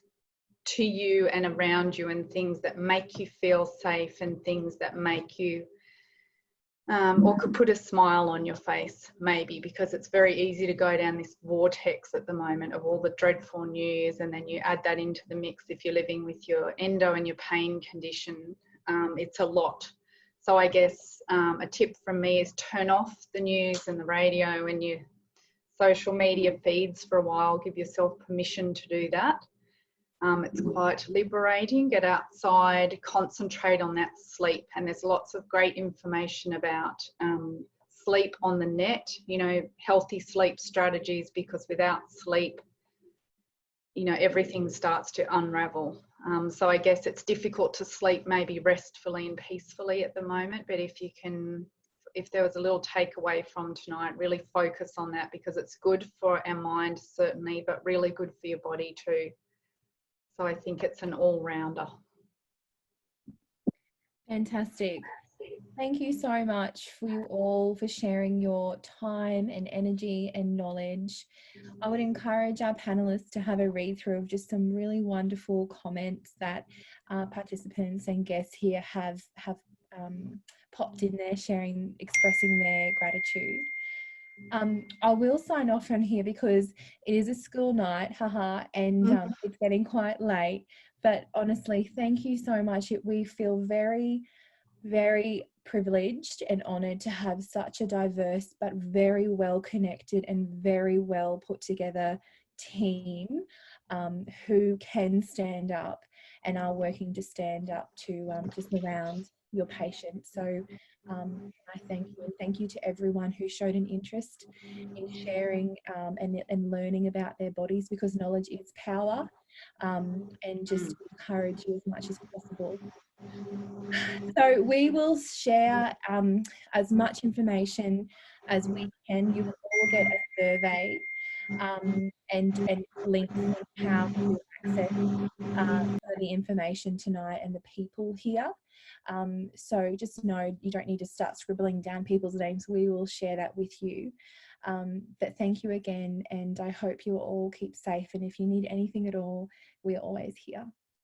to you and around you, and things that make you feel safe, and things that make you or could put a smile on your face, maybe, because it's very easy to go down this vortex at the moment of all the dreadful news, and then you add that into the mix if you're living with your endo and your pain condition. It's a lot. So I guess a tip from me is turn off the news and the radio and your social media feeds for a while. Give yourself permission to do that. It's quite liberating. Get outside, concentrate on that sleep. And there's lots of great information about sleep on the net, you know, healthy sleep strategies, because without sleep, you know, everything starts to unravel. So I guess it's difficult to sleep maybe restfully and peacefully at the moment, but if you can, if there was a little takeaway from tonight, really focus on that, because it's good for our mind certainly, but really good for your body too. So I think it's an all-rounder. Fantastic. Thank you so much for you all for sharing your time and energy and knowledge. I would encourage our panelists to have a read through of just some really wonderful comments that participants and guests here have popped in there, expressing their gratitude. I will sign off from here because it is a school night, and it's getting quite late. But honestly, thank you so much. We feel very very privileged and honoured to have such a diverse but very well connected and very well put together team who can stand up and are working to stand up to surround your patients. So I thank you, and thank you to everyone who showed an interest in sharing and learning about their bodies, because knowledge is power, and just encourage you as much as possible. So we will share as much information as we can. You will all get a survey and links on how to access the information tonight and the people here. So just know you don't need to start scribbling down people's names. We will share that with you. But thank you again, and I hope you all keep safe. And if you need anything at all, we're always here.